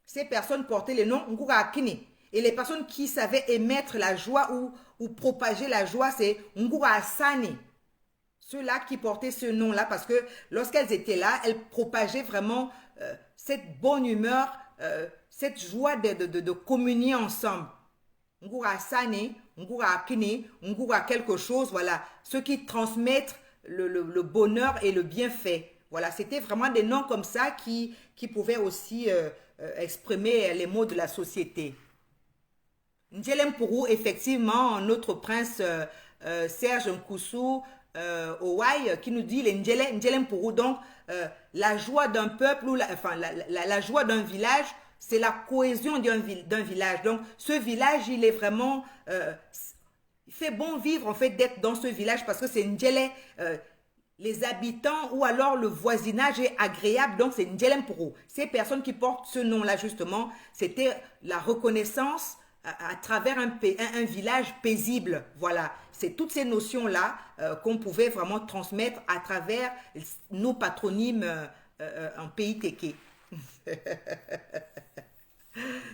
Ces personnes portaient le nom Ngurakini. Et les personnes qui savaient émettre la joie ou propager la joie, c'est Ngura Asani. Ceux-là qui portaient ce nom-là, parce que lorsqu'elles étaient là, elles propageaient vraiment cette bonne humeur, cette joie de communier ensemble. Ngura Sane, Ngura Akine, Ngura quelque chose, voilà. Ceux qui transmettent le bonheur et le bienfait. Voilà, c'était vraiment des noms comme ça qui pouvaient aussi exprimer les mots de la société. Ndjelem Pourou, effectivement, notre prince Serge Nkoussou, Owai, qui nous dit les Ndjelem Pourou, donc la joie d'un peuple, ou la joie d'un village, c'est la cohésion d'un village. Donc ce village, il est vraiment, il fait bon vivre en fait d'être dans ce village parce que c'est Ndjelem, les habitants ou alors le voisinage est agréable, donc c'est Ndjelem Pourou. Ces personnes qui portent ce nom-là justement, c'était la reconnaissance à travers un village paisible. Voilà, c'est toutes ces notions-là qu'on pouvait vraiment transmettre à travers nos patronymes en pays Téké.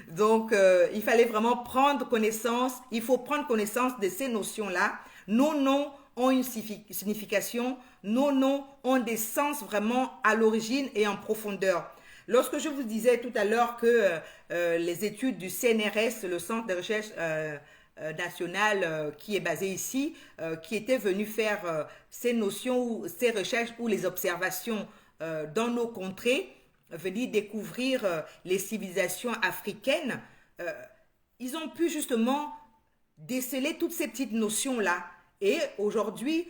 Donc, il fallait vraiment prendre connaissance, il faut prendre connaissance de ces notions-là. Nos noms ont une signification, nos noms ont des sens vraiment à l'origine et en profondeur. Lorsque je vous disais tout à l'heure que les études du CNRS, le Centre de recherche national qui est basé ici, qui était venu faire ces notions, ou ces recherches ou les observations dans nos contrées, venir découvrir les civilisations africaines, ils ont pu justement déceler toutes ces petites notions-là. Et aujourd'hui,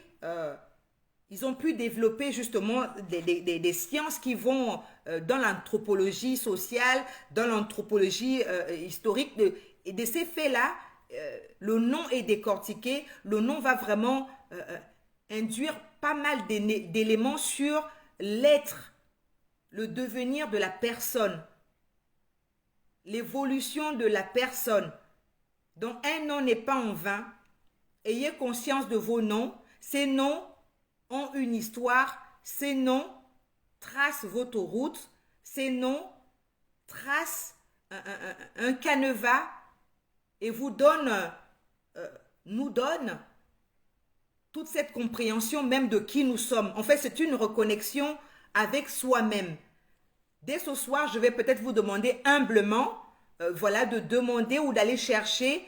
ils ont pu développer justement des sciences qui vont dans l'anthropologie sociale, dans l'anthropologie historique. Et de ces faits-là, le nom est décortiqué, le nom va vraiment induire pas mal d'éléments sur l'être, le devenir de la personne, l'évolution de la personne. Donc un nom n'est pas en vain. Ayez conscience de vos noms. Ces noms ont une histoire. Ces noms tracent votre route. Ces noms tracent un canevas et vous donnent, nous donnent toute cette compréhension même de qui nous sommes. En fait, c'est une reconnexion avec soi-même. Dès ce soir, je vais peut-être vous demander humblement, voilà, de demander ou d'aller chercher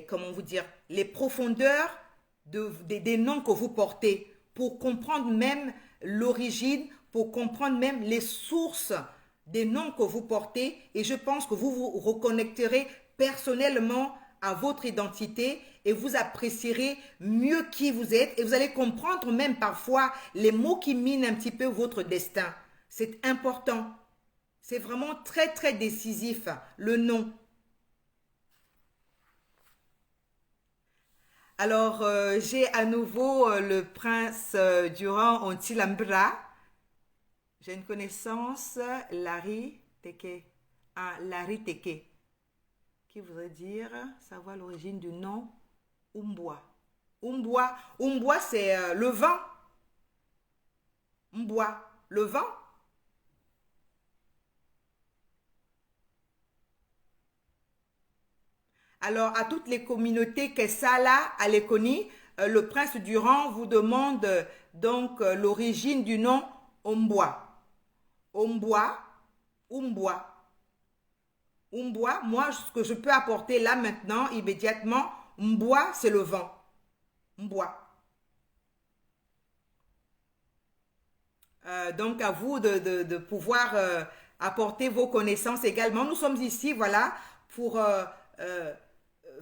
comment vous dire, les profondeurs des noms que vous portez pour comprendre même l'origine, pour comprendre même les sources des noms que vous portez. Et je pense que vous vous reconnecterez personnellement à votre identité et vous apprécierez mieux qui vous êtes et vous allez comprendre même parfois les mots qui minent un petit peu votre destin. C'est important. C'est vraiment très très décisif, le nom. Alors, j'ai à nouveau le prince Durand Ontilambra. J'ai une connaissance, Larry Teke. Ah, Larry Teke. Qui voudrait dire savoir l'origine du nom Umbwa. Umbwa, c'est le vent. Umbwa, le vent. Alors, à toutes les communautés Kessala, Alekoni, le prince Durand vous demande donc l'origine du nom Umbwa. Umbwa. Umbwa, moi, ce que je peux apporter là maintenant, immédiatement, Mbwa, c'est le vent. Mbwa. Donc, à vous de pouvoir apporter vos connaissances également. Nous sommes ici, voilà, pour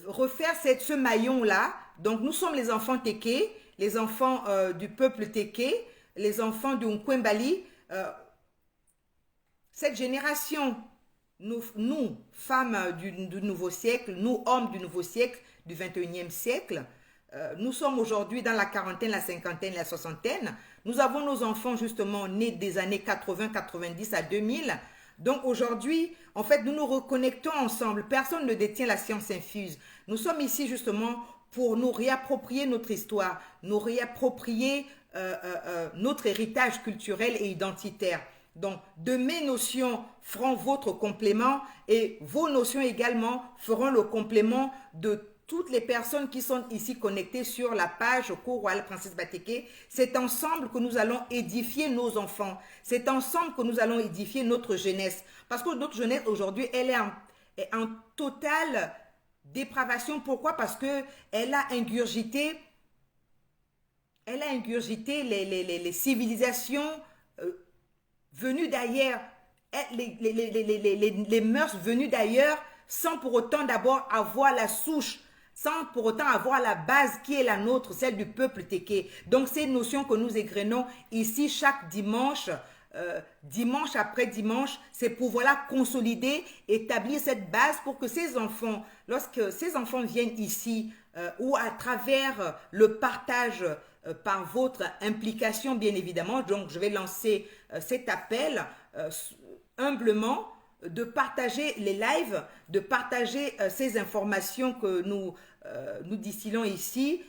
refaire ce maillon-là. Donc, nous sommes les enfants Téké, les enfants du peuple Téké, les enfants du Nkwembali. Cette génération, nous femmes du nouveau siècle, nous, hommes du nouveau siècle, du 21e siècle, nous sommes aujourd'hui dans la quarantaine, la cinquantaine, la soixantaine. Nous avons nos enfants justement nés des années 80, 90 à 2000. Donc aujourd'hui, en fait, nous nous reconnectons ensemble. Personne ne détient la science infuse. Nous sommes ici justement pour nous réapproprier notre histoire, nous réapproprier notre héritage culturel et identitaire. Donc, de mes notions feront votre complément et vos notions également feront le complément de toutes les personnes qui sont ici connectées sur la page Cour Royale Princesse Batéké. C'est ensemble que nous allons édifier nos enfants. C'est ensemble que nous allons édifier notre jeunesse. Parce que notre jeunesse aujourd'hui, elle est en totale dépravation. Pourquoi? Parce qu'elle a ingurgité, les civilisations venues d'ailleurs, les mœurs venues d'ailleurs, sans pour autant d'abord avoir la souche, sans pour autant avoir la base qui est la nôtre, celle du peuple téké. Donc ces notions que nous égrenons ici chaque dimanche, dimanche après dimanche, c'est pour voilà consolider, établir cette base pour que ces enfants, lorsque ces enfants viennent ici ou à travers le partage par votre implication bien évidemment, donc je vais lancer cet appel humblement de partager les lives, de partager ces informations que nous distillons ici,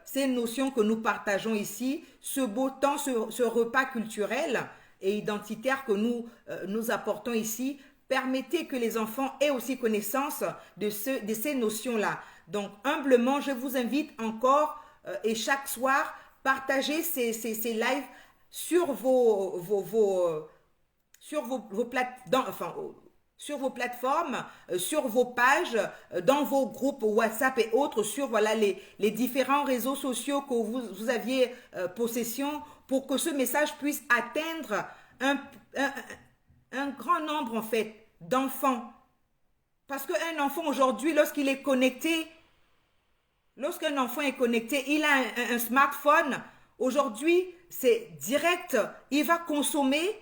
ces notions que nous partageons ici, ce beau temps, ce repas culturel et identitaire que nous apportons ici. Permettez que les enfants aient aussi connaissance de ces notions-là. Donc, humblement, je vous invite encore et chaque soir, partagez ces lives sur sur vos plateformes, sur vos pages, dans vos groupes WhatsApp et autres, sur voilà, les différents réseaux sociaux que vous aviez possession pour que ce message puisse atteindre un grand nombre en fait d'enfants. Parce qu'un enfant aujourd'hui, lorsqu'il est connecté, lorsqu'un enfant est connecté, il a un smartphone, aujourd'hui c'est direct, il va consommer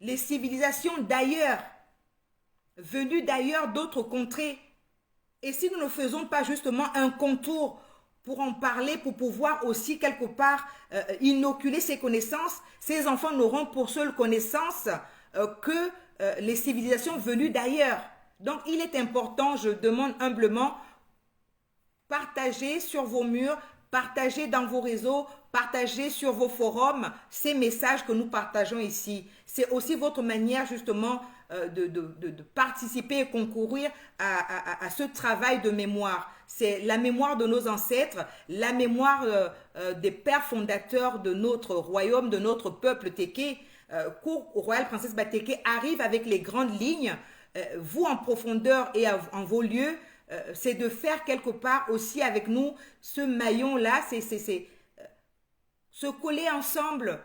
les civilisations d'ailleurs, venues d'ailleurs d'autres contrées. Et si nous ne faisons pas justement un contour pour en parler, pour pouvoir aussi quelque part inoculer ces connaissances, ces enfants n'auront pour seule connaissance que les civilisations venues d'ailleurs. Donc il est important, je demande humblement, partagez sur vos murs, partagez dans vos réseaux, partagez sur vos forums ces messages que nous partageons ici. C'est aussi votre manière justement de participer et concourir à ce travail de mémoire. C'est la mémoire de nos ancêtres, la mémoire des pères fondateurs de notre royaume, de notre peuple téké. Cour Royale Princesse Batéké arrive avec les grandes lignes. Vous en profondeur et en vos lieux, c'est de faire quelque part aussi avec nous ce maillon-là, c'est se coller ensemble,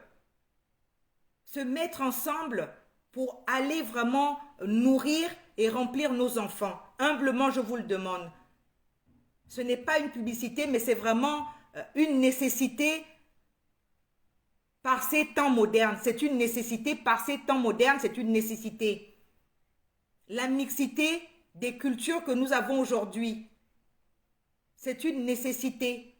se mettre ensemble pour aller vraiment nourrir et remplir nos enfants. Humblement, je vous le demande. Ce n'est pas une publicité, mais c'est vraiment une nécessité par ces temps modernes. C'est une nécessité par ces temps modernes, c'est une nécessité. La mixité des cultures que nous avons aujourd'hui, c'est une nécessité.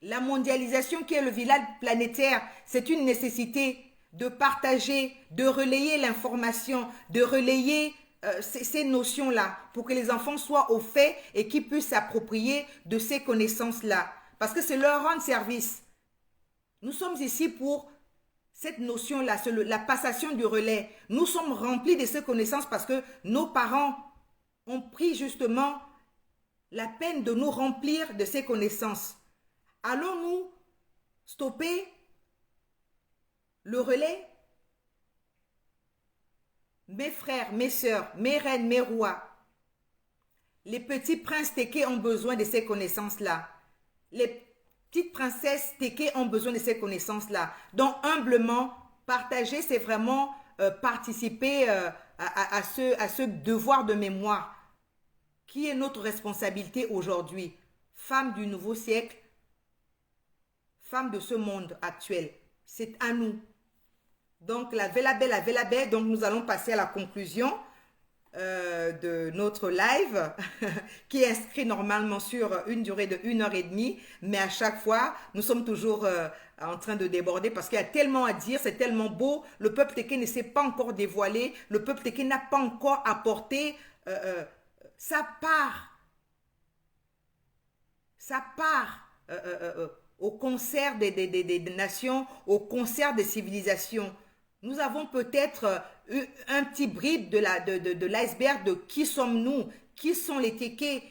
La mondialisation qui est le village planétaire, c'est une nécessité de partager, de relayer l'information, de relayer ces notions-là pour que les enfants soient au fait et qu'ils puissent s'approprier de ces connaissances-là. Parce que c'est leur rendre service. Nous sommes ici pour cette notion-là, la passation du relais. Nous sommes remplis de ces connaissances parce que nos parents ont pris justement la peine de nous remplir de ces connaissances. Allons-nous stopper le relais? Mes frères, mes sœurs, mes reines, mes rois, les petits princes téké ont besoin de ces connaissances-là. Les petites princesses téké ont besoin de ces connaissances-là. Donc, humblement, partager, c'est vraiment participer à ce devoir de mémoire qui est notre responsabilité aujourd'hui. Femmes du nouveau siècle, femmes de ce monde actuel, c'est à nous. Donc, la Vélabé, donc nous allons passer à la conclusion de notre live qui est inscrit normalement sur une durée de 1h30, mais à chaque fois, nous sommes toujours en train de déborder parce qu'il y a tellement à dire, c'est tellement beau. Le peuple téké ne s'est pas encore dévoilé, le peuple téké n'a pas encore apporté sa part au concert des nations, au concert des civilisations. Nous avons peut-être eu un petit bribe de l'iceberg de qui sommes-nous, qui sont les Tékés.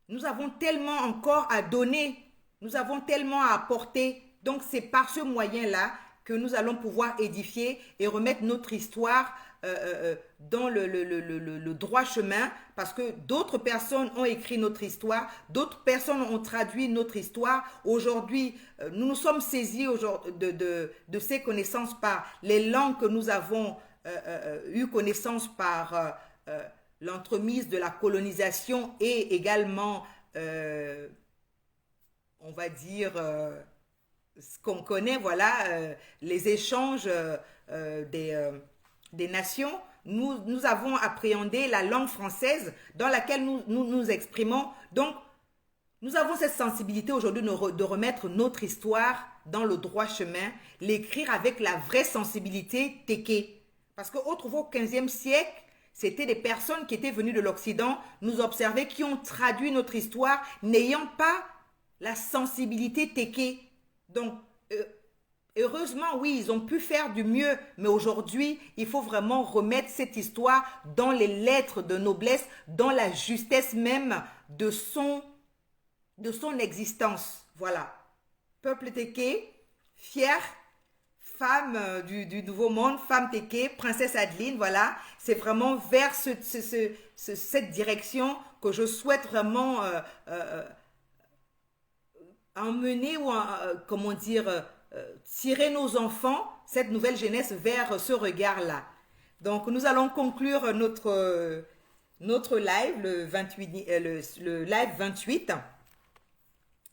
Nous avons tellement encore à donner, nous avons tellement à apporter. Donc c'est par ce moyen-là que nous allons pouvoir édifier et remettre notre histoire dans le droit chemin, parce que d'autres personnes ont écrit notre histoire, d'autres personnes ont traduit notre histoire. Aujourd'hui, nous nous sommes saisis de ces connaissances par les langues que nous avons eu connaissance par l'entremise de la colonisation et également, on va dire, ce qu'on connaît, voilà, les échanges des nations. Nous avons appréhendé la langue française dans laquelle nous exprimons. Donc, nous avons cette sensibilité aujourd'hui de remettre notre histoire dans le droit chemin, l'écrire avec la vraie sensibilité téké. Parce qu'autrefois, au XVe siècle, c'était des personnes qui étaient venues de l'Occident, nous observer, qui ont traduit notre histoire, n'ayant pas la sensibilité téké. Donc, heureusement, oui, ils ont pu faire du mieux, mais aujourd'hui, il faut vraiment remettre cette histoire dans les lettres de noblesse, dans la justesse même de son existence. Voilà. Peuple téké, fier, femme du Nouveau Monde, femme téké, princesse Adeline, voilà. C'est vraiment vers cette direction que je souhaite vraiment emmener ou, comment dire, tirer nos enfants, cette nouvelle jeunesse, vers ce regard-là. Donc, nous allons conclure notre live, le live 28.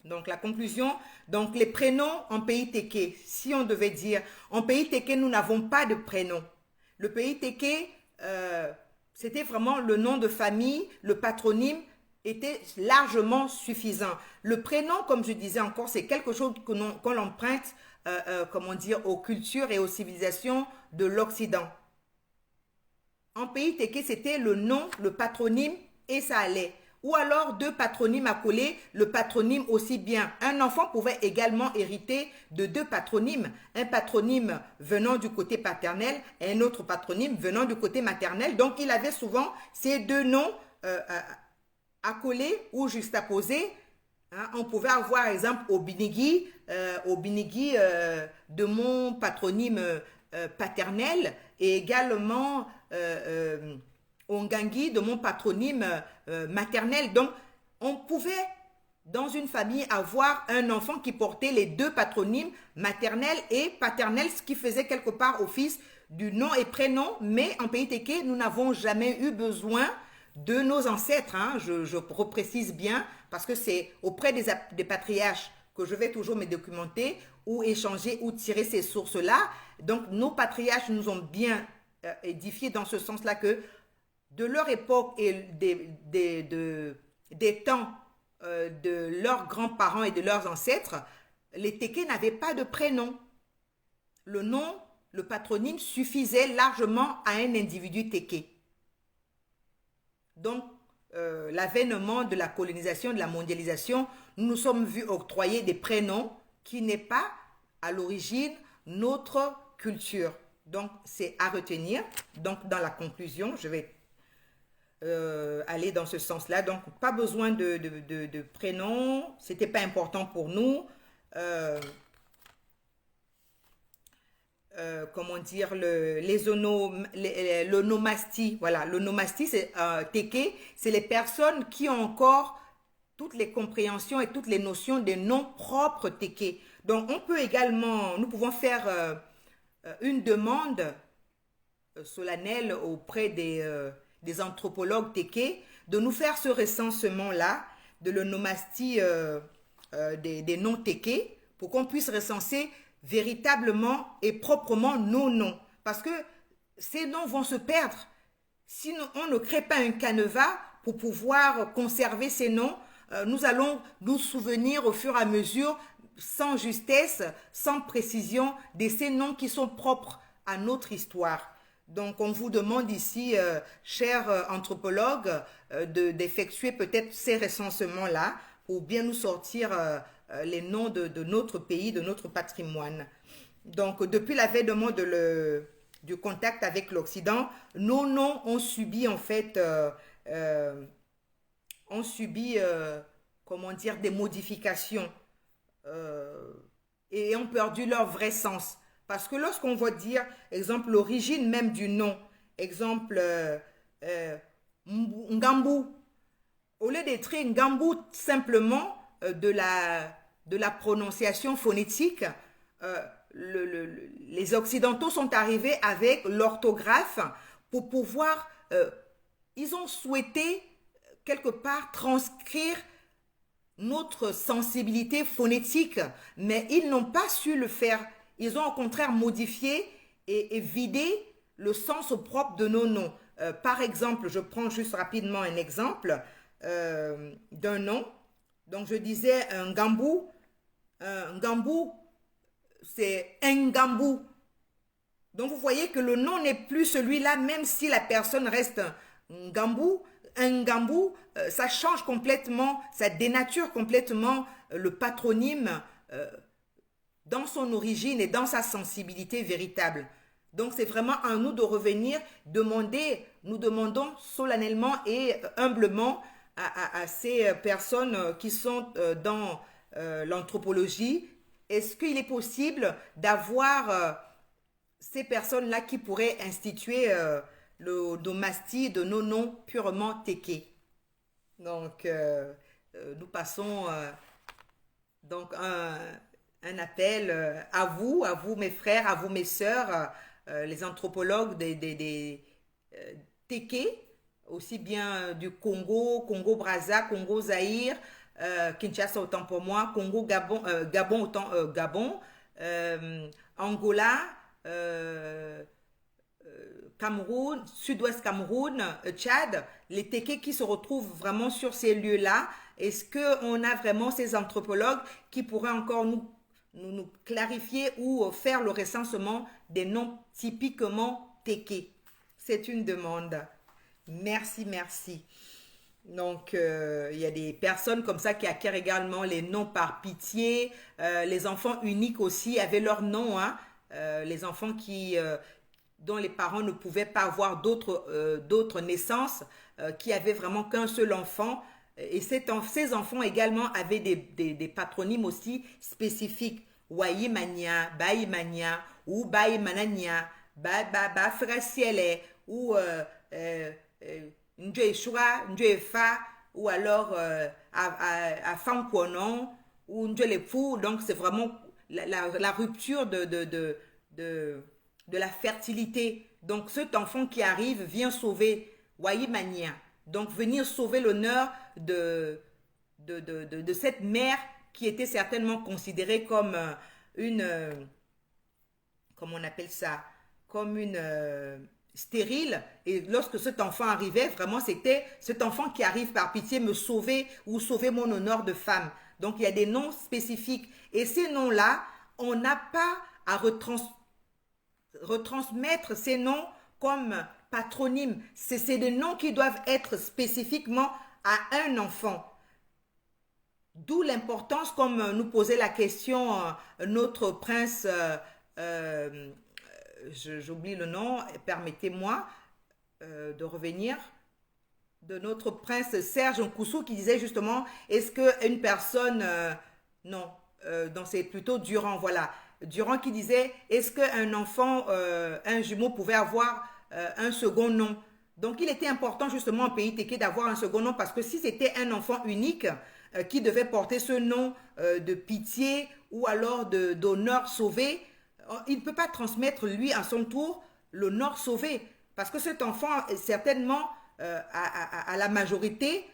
Donc, la conclusion, donc les prénoms en pays téké. Si on devait dire, en pays téké, nous n'avons pas de prénom. Le pays téké, c'était vraiment le nom de famille, le patronyme était largement suffisant. Le prénom, comme je disais encore, c'est quelque chose qu'on emprunte, comment dire, aux cultures et aux civilisations de l'Occident. En pays téké, c'était le nom, le patronyme et ça allait. Ou alors deux patronymes accolés, le patronyme aussi bien. Un enfant pouvait également hériter de deux patronymes. Un patronyme venant du côté paternel et un autre patronyme venant du côté maternel. Donc, il avait souvent ces deux noms accolés ou juxtaposés. Hein. On pouvait avoir, par exemple, Obinigui de mon patronyme paternel et également Ongangi de mon patronyme maternel. Donc, on pouvait, dans une famille, avoir un enfant qui portait les deux patronymes, maternel et paternel, ce qui faisait quelque part office du nom et prénom. Mais en pays téké, nous n'avons jamais eu besoin de nos ancêtres. Hein. Je reprécise bien, parce que c'est auprès des patriarches que je vais toujours me documenter ou échanger ou tirer ces sources-là. Donc, nos patriarches nous ont bien édifiés dans ce sens-là que de leur époque et des temps de leurs grands-parents et de leurs ancêtres, les Tékés n'avaient pas de prénom. Le nom, le patronyme suffisait largement à un individu Téké. Donc, l'avènement de la colonisation, de la mondialisation, nous nous sommes vus octroyer des prénoms qui n'est pas à l'origine notre culture. Donc, c'est à retenir. Donc, dans la conclusion, je vais aller dans ce sens-là. Donc, pas besoin de prénom. C'était pas important pour nous. Comment dire, l'onomastie. Voilà, l'onomastie, c'est téké. C'est les personnes qui ont encore toutes les compréhensions et toutes les notions des noms propres téké. Donc, on peut également, nous pouvons faire une demande solennelle auprès des anthropologues tékés de nous faire ce recensement-là de l'onomastie des noms tékés pour qu'on puisse recenser véritablement et proprement nos noms. Parce que ces noms vont se perdre. Si on ne crée pas un canevas pour pouvoir conserver ces noms, nous allons nous souvenir au fur et à mesure, sans justesse, sans précision, de ces noms qui sont propres à notre histoire. Donc, on vous demande ici, chers anthropologues, d'effectuer peut-être ces recensements-là pour bien nous sortir les noms de notre pays, de notre patrimoine. Donc, depuis l'avènement du contact avec l'Occident, nos noms ont subi en fait, ont subi, comment dire, des modifications euh, et ont perdu leur vrai sens. Parce que lorsqu'on va dire, exemple, l'origine même du nom, exemple, euh, Ngambu, au lieu d'être Ngambu simplement de la prononciation phonétique, euh, les Occidentaux sont arrivés avec l'orthographe pour pouvoir, ils ont souhaité quelque part transcrire notre sensibilité phonétique, mais ils n'ont pas su le faire. Ils ont au contraire modifié et vidé le sens propre de nos noms. Par exemple, je prends juste rapidement un exemple d'un nom. Donc je disais un gambou. Un gambou, c'est un gambou. Donc vous voyez que le nom n'est plus celui-là, même si la personne reste un gambou, ça change complètement, ça dénature complètement le patronyme euh, dans son origine et dans sa sensibilité véritable. Donc c'est vraiment à nous de revenir, demander, nous demandons solennellement et humblement à ces personnes qui sont dans l'anthropologie, est-ce qu'il est possible d'avoir ces personnes-là qui pourraient instituer le domastie de nos noms purement téqués. Donc, nous passons donc un appel à vous mes frères, à vous mes sœurs, les anthropologues des téqués, aussi bien du Congo, Congo-Brazza, Congo-Zaïre, Kinshasa autant pour moi, Congo-Gabon, Gabon autant Gabon, Angola, euh, Cameroun, Sud-Ouest Cameroun, Tchad, les Tékés qui se retrouvent vraiment sur ces lieux-là. Est-ce qu'on a vraiment ces anthropologues qui pourraient encore nous clarifier ou faire le recensement des noms typiquement Tékés? C'est une demande. Merci, merci. Donc, il y a des personnes comme ça qui acquièrent également les noms par pitié. Les enfants uniques aussi avaient leur nom, hein. Les enfants dont les parents ne pouvaient pas avoir d'autres naissances, qui avaient vraiment qu'un seul enfant. Et ces enfants également avaient des patronymes aussi spécifiques. Wayimania, Baïmania, ou Baïmanania, Frasiele, ou Ndjeshua, Ndjefa, ou alors à Fankwonon, ou Ndjelefu. Donc, c'est vraiment la rupture de la fertilité. Donc, cet enfant qui arrive vient sauver Wayimania. Donc, venir sauver l'honneur de cette mère qui était certainement considérée comme une, comment on appelle ça, comme une stérile. Et lorsque cet enfant arrivait, vraiment, c'était cet enfant qui arrive par pitié me sauver ou sauver mon honneur de femme. Donc, il y a des noms spécifiques. Et ces noms-là, on n'a pas à retransmettre ces noms comme patronymes. C'est des noms qui doivent être spécifiquement à un enfant. D'où l'importance, comme nous posait la question notre prince, j'oublie le nom, permettez-moi de revenir, de notre prince Serge Nkoussou qui disait justement, est-ce qu'une personne, non, donc c'est plutôt Durand, voilà, Durand qui disait, est-ce qu'un enfant, un jumeau pouvait avoir un second nom? Donc il était important justement en pays téké d'avoir un second nom parce que si c'était un enfant unique qui devait porter ce nom de pitié ou alors d'honneur sauvé, il ne peut pas transmettre lui à son tour l'honneur sauvé parce que cet enfant certainement à la majorité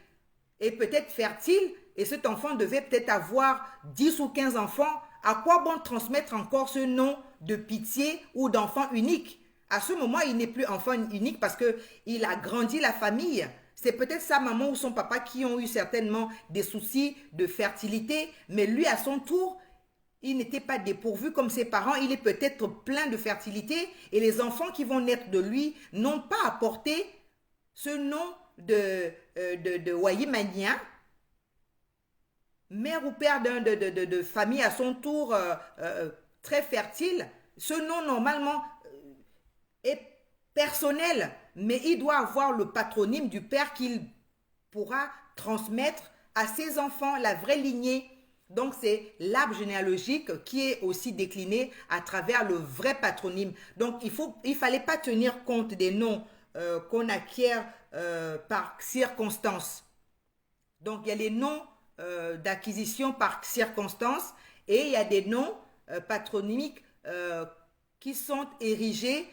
est peut-être fertile et cet enfant devait peut-être avoir 10 ou 15 enfants. À quoi bon transmettre encore ce nom de pitié ou d'enfant unique? À ce moment, il n'est plus enfant unique parce qu'il a grandi la famille. C'est peut-être sa maman ou son papa qui ont eu certainement des soucis de fertilité, mais lui, à son tour, il n'était pas dépourvu comme ses parents. Il est peut-être plein de fertilité et les enfants qui vont naître de lui n'ont pas apporté ce nom de Wayimania, mère ou père de famille à son tour très fertile, ce nom normalement est personnel, mais il doit avoir le patronyme du père qu'il pourra transmettre à ses enfants, la vraie lignée. Donc, c'est l'arbre généalogique qui est aussi décliné à travers le vrai patronyme. Donc, il fallait pas tenir compte des noms qu'on acquiert par circonstance. Donc, il y a les noms d'acquisition par circonstance et il y a des noms patronymiques qui sont érigés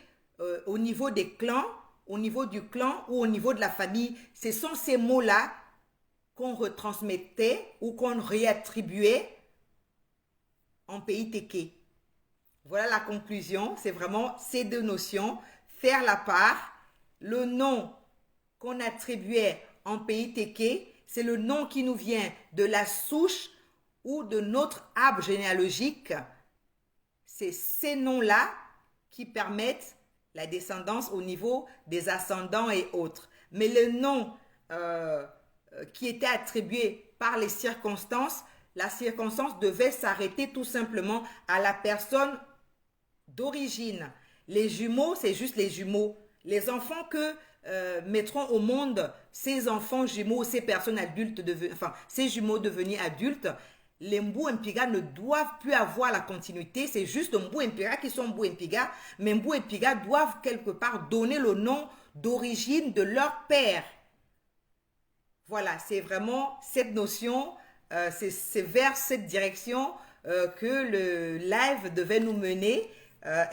au niveau des clans, au niveau du clan ou au niveau de la famille. Ce sont ces mots-là qu'on retransmettait ou qu'on réattribuait en pays téké. Voilà la conclusion, c'est vraiment ces deux notions, faire la part, le nom qu'on attribuait en pays téké, c'est le nom qui nous vient de la souche ou de notre arbre généalogique. C'est ces noms-là qui permettent la descendance au niveau des ascendants et autres. Mais le nom qui était attribué par les circonstances, la circonstance devait s'arrêter tout simplement à la personne d'origine. Les jumeaux, c'est juste les jumeaux. Les enfants que mettront au monde ces enfants jumeaux, ces personnes adultes, ces jumeaux devenus adultes, les Mbou Mpiga ne doivent plus avoir la continuité. C'est juste Mbou Mpiga qui sont Mbou Mpiga, mais Mbou Mpiga doivent quelque part donner le nom d'origine de leur père. Voilà, c'est vraiment cette notion, c'est vers cette direction que le live devait nous mener.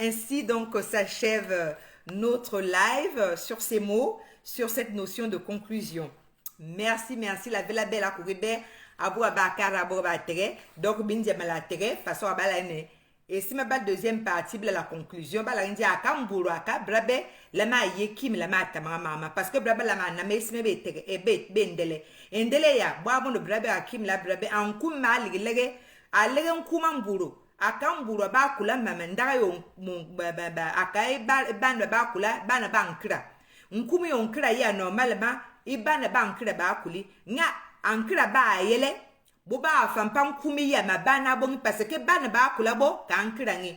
Ainsi donc s'achève notre live sur ces mots, sur cette notion de conclusion. Merci, merci. La belle à courir. Abou abakar abou abatere. Donc, bindia malatere, façon abalane. Et si ma deuxième partie, la conclusion, la indi akamburu aka, brabe, la ma yekim, la ma tamama, parce que brabe la ma name, si me betere, et bendele. Endele ya, boabon le brabe akim, la brabe, en kum mal, lege, a lege un kumamburu. Akamburu bakula, mamanda yo, akae ban bakula, ban bankra. Nkumi onkra ya normalement, iban bankra bakuli, nga ankra ba yele. Boba fampan kumi ya mabana bongi parce que bana ba kula bo ka ankra ngi.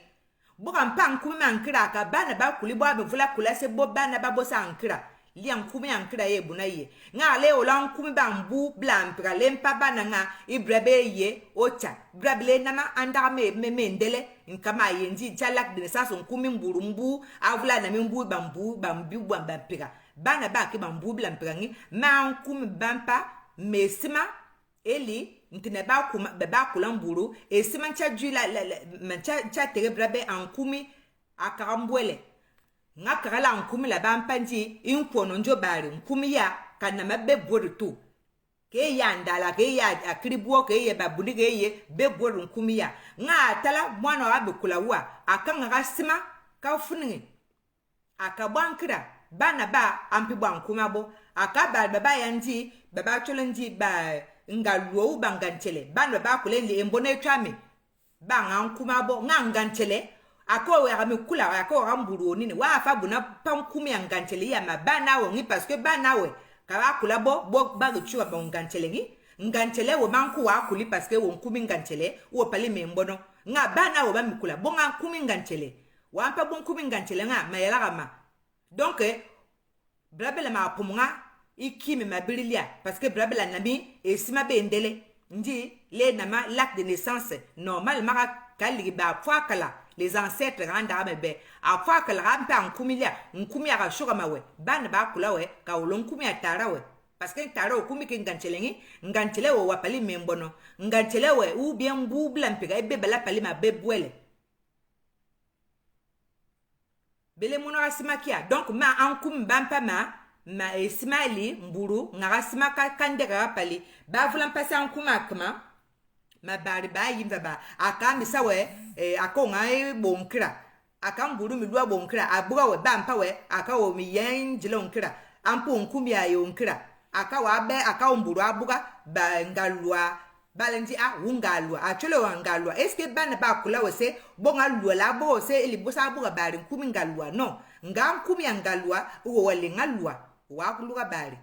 Boga mpan kumi ankra ka bana ba kuli bo be vula kula se bo bana ba bo sa ankra. Li ankumi ankra ye buna ye. Nga le ola kumi bambu blampra lempa bana nga ibrebe ye ocha. Brable nama anda me ndele nkama ye ndi jalak de sa son kumi mburumbu avula na mbu bambu bampira. Bana ba ke bambu blampra ngi ma kumi bampa mesima eli ntine ba kula mburu e si mancha ju la mancha tere brabe ankumi akarambwele nga kala ankumi la bampanji inkwono njo bari nkumi ya kana mabbe bodu tu ke ya ndala ke ya akribuo ke ye babuli ke ye be bodu nkumi ya nga tala mwana wa bekula wa akanga gasima ka funingi akabankira bana ba ampi bwa nkumi abo akaba baba yanji baba cholenji ba ngaluo banganchele bando ba kulende embone twame banga nkuma bo nganganchele ako ya mikula ako ramburu nini wa fa buna pam kumi nganchele ya mabana wo ngi parce que bana we ka kula bo ba chuwa ba nganchele ngi nganchele wo manku wa kuli parce que wo nkumi nganchele wo pali membono nga bana wo ba mikula bo nga kumi nganchele wa pa bo nkumi nganchele nga mayela gama donc blabela ma pumunga ikimi mabilia parce que blabla nami et si ma bendele ndi les nama l'acte de naissance normal mara kali ba kala les ancêtres randa mebe a kala rampa nkumilia nkumia ga shuga mawe ban ba kula we ka ulon kumia tarawe parce que taro kumi ke nganchele wo wapali membono nganchele we ou bien bubla mpega ebe bala pali ma bebwele bele mono asimakia donc ma ankum bampa ma esmali mburu ngara simaka kandega pali ba vulan passa en kumakma ma bari ba yimba ba aka misawe akonga bonkra aka mburu mi lwa bonkra abuga we bampa we aka wo mi yen jilonkra ampo nkumi ayo nkra aka wa be aka mburu abuga ba ngalwa balenji ungalwa achole wangalwa est-ce que ban ba kula we se bonga lwa la bo se ili bosa abuga bari nkumi ngalwa no nga nkumi ngalwa wo wale ngalwa wa kuluga bari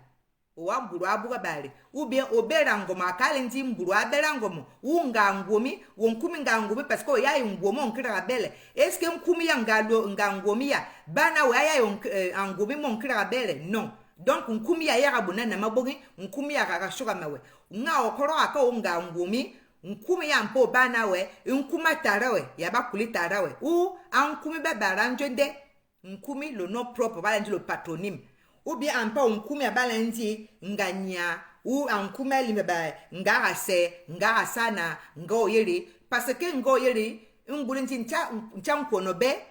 wa mburu abuga bale ubien obera ngoma kale ndi mburu abera ngoma unga ngomi wonkumi nga ngomi parce que ya ngomo nkira bele est ce que nkumi ya ngalo nga ngomi ya bana wa ya ngomi mon nkira bele non donc nkumi ya rabuna na mabogi nkumi ya kakashuka mawe nga okoro aka unga ngomi nkumi ya mpo bana we nkuma tarawe ya bakuli tarawe ou ankumi babara njonde nkumi le nom propre bala ndi le patronyme ou bien ampa nkumi ya bala ndi nganya ou ankuma limeba ngara se ngara sana ngoyeri parce que ngoyeri nguli ndi ncha nkono be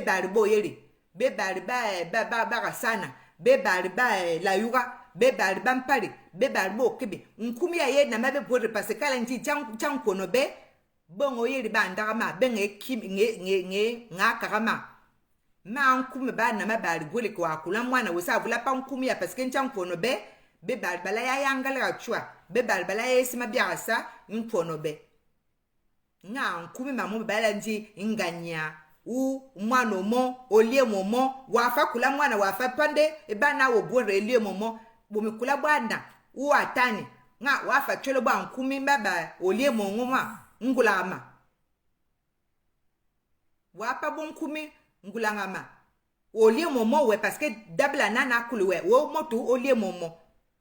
bari boyeri be bari ba sana be bari ba la yuga be bari bampari be bari bo kibi nkumi ya ye na mabe bore parce que kala ndi chan kono be bongo yeri ba ndagama be nge karama ma nkumi ba na mabari gole ko akula mwana we sa vula pa nkumi ya parce que chan kono be bari bala ya yangala chwa be bari bala ya sima biasa nkono be nga nkumi mamu bala ndi nganya u mwana mo olie momo wafa kula mwana wafa pande ebana wo bore elie momo bomikula bwana u atani nga wafa chelo ba nkumi baba olie mongoma ngulama wapa bon nkumi ngulangama olie momo we parce que dabla nana kulwe wo motu olie momo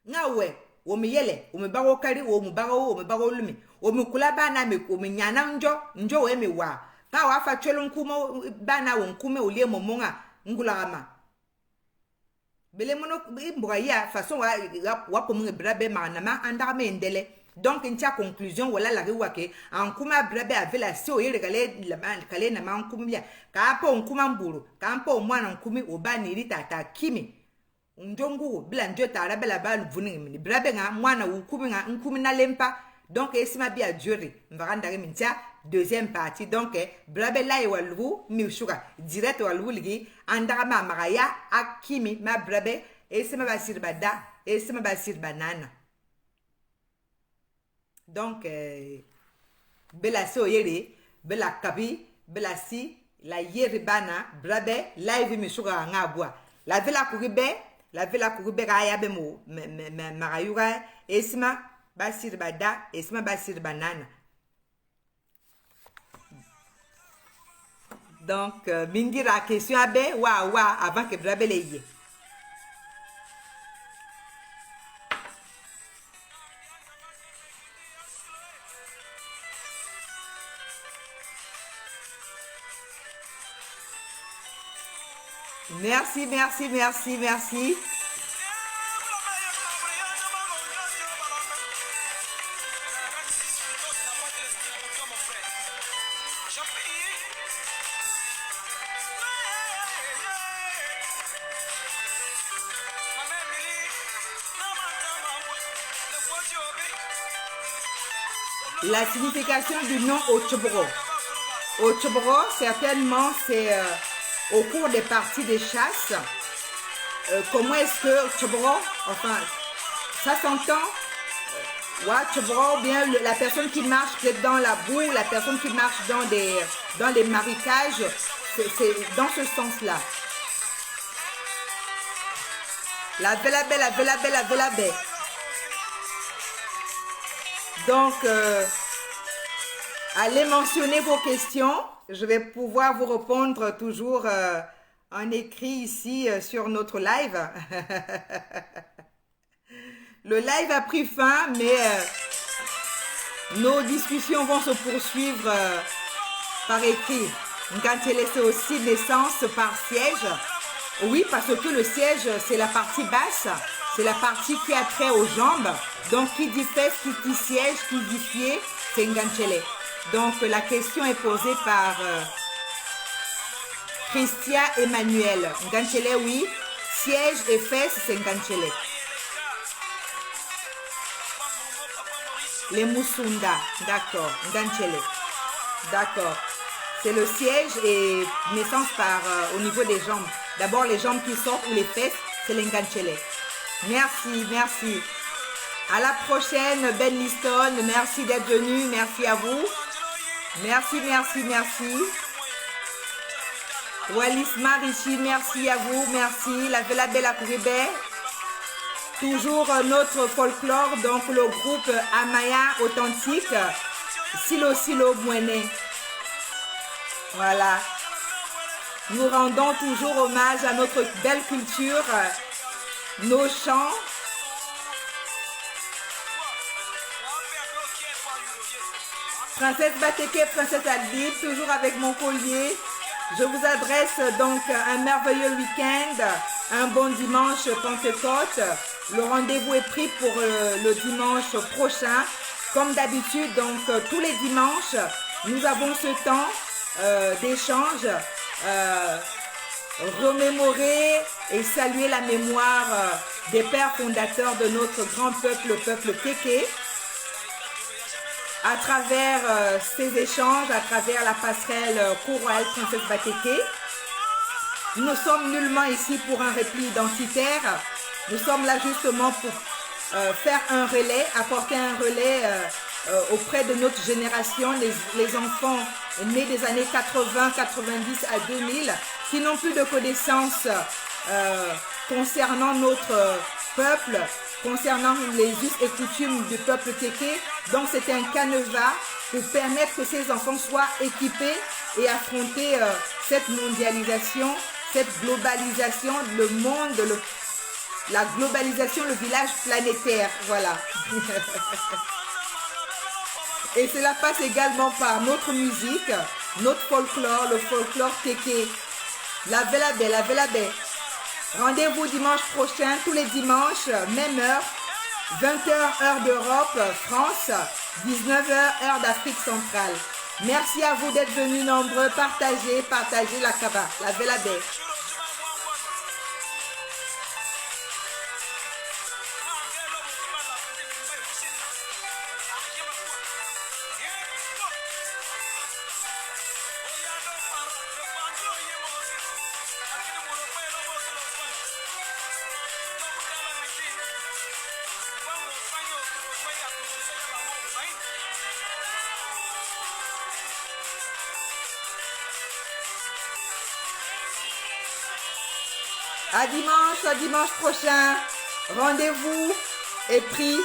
nga we wo miyele wo mibago kari wo mibago lumi wo mikula bana me ko minyana njo we miwa nga wafa chelo nkumo bana wo nkume olie momo nga ngulama bele mono imboga ya façon wa pomunge brabe manama andara me ndele donc ntia conclusion wala la riwa ke ankuma brabe avec la si oyere kale na mankumi ya ka po nkuma mburu ka po mwana nkumi obani ritata kimi njongu bila njo tara bela ba luvuni mini brabe nga mwana ukumi nga nkumi na lempa donc esima bia jury mvaranda ke mintia deuxième partie donc brabe la e walu mi shuga direct walu ligi andara ma maraya akimi ma brabe esima ba sirbada esima ba sirbanana donc bela so yere bela kabi bela si la yere bana brabe live mi shuga ngabwa la vela kuribe ga ya be mo marayuga esima basir bada esima basir banana donc mindira question abe wa avant que brabe le yé merci. La signification du nom Otchobro. Otchobro, certainement, c'est au cours des parties de chasse. Comment est-ce que Otchobro, enfin, ça s'entend Otchobro, bien la personne qui marche peut-être dans la boue, la personne qui marche dans les marécages, c'est dans ce sens-là. La vela. Donc, allez mentionner vos questions. Je vais pouvoir vous répondre toujours en écrit ici sur notre live. Le live a pris fin, mais nos discussions vont se poursuivre par écrit. Ngantele, c'est aussi naissance par siège. Oui, parce que le siège, c'est la partie basse. C'est la partie qui a trait aux jambes. Donc, qui dit fesse, qui dit siège, qui dit pied, c'est Ngantele. Donc, la question est posée par Christian Emmanuel. Ngantele, oui. Siège et fesse, c'est Ngantele. Les Musunda, d'accord. Ngantele, d'accord. C'est le siège et naissance par au niveau des jambes. D'abord, les jambes qui sortent ou les fesses, c'est l'Ngantele. Merci. À la prochaine, Ben Liston. Merci d'être venu. Merci à vous. Merci. Wallis Marichi, merci à vous. Merci. La Vela Bella Kouribé. Toujours notre folklore, donc le groupe Amaya Authentique, Silo Silo Mouene. Voilà. Nous rendons toujours hommage à notre belle culture, nos chants. Princesse Bateke, Princesse Adib, toujours avec mon collier. Je vous adresse donc un merveilleux week-end, un bon dimanche Pentecôte. Le rendez-vous est pris pour le dimanche prochain. Comme d'habitude, donc tous les dimanches, nous avons ce temps d'échange, remémorer et saluer la mémoire des pères fondateurs de notre grand peuple, le peuple Kéké. À travers ces échanges, à travers la passerelle chorale Princesse Bateke. Nous ne sommes nullement ici pour un repli identitaire. Nous sommes là justement pour faire un relais, apporter un relais auprès de notre génération, les enfants nés des années 80, 90 à 2000, qui n'ont plus de connaissances concernant notre peuple, concernant les us et coutumes du peuple Kéké. Donc c'est un canevas pour permettre que ces enfants soient équipés et affronter cette mondialisation, cette globalisation, le monde, la globalisation, le village planétaire. Voilà. Et cela passe également par notre musique, notre folklore, le folklore Kéké. La Velabé, la Velabé. Rendez-vous dimanche prochain, tous les dimanches, même heure, 20h heure d'Europe, France, 19h heure d'Afrique centrale. Merci à vous d'être venus nombreux, partagez la Kaba, la Velabé. À dimanche prochain. Rendez-vous est pris.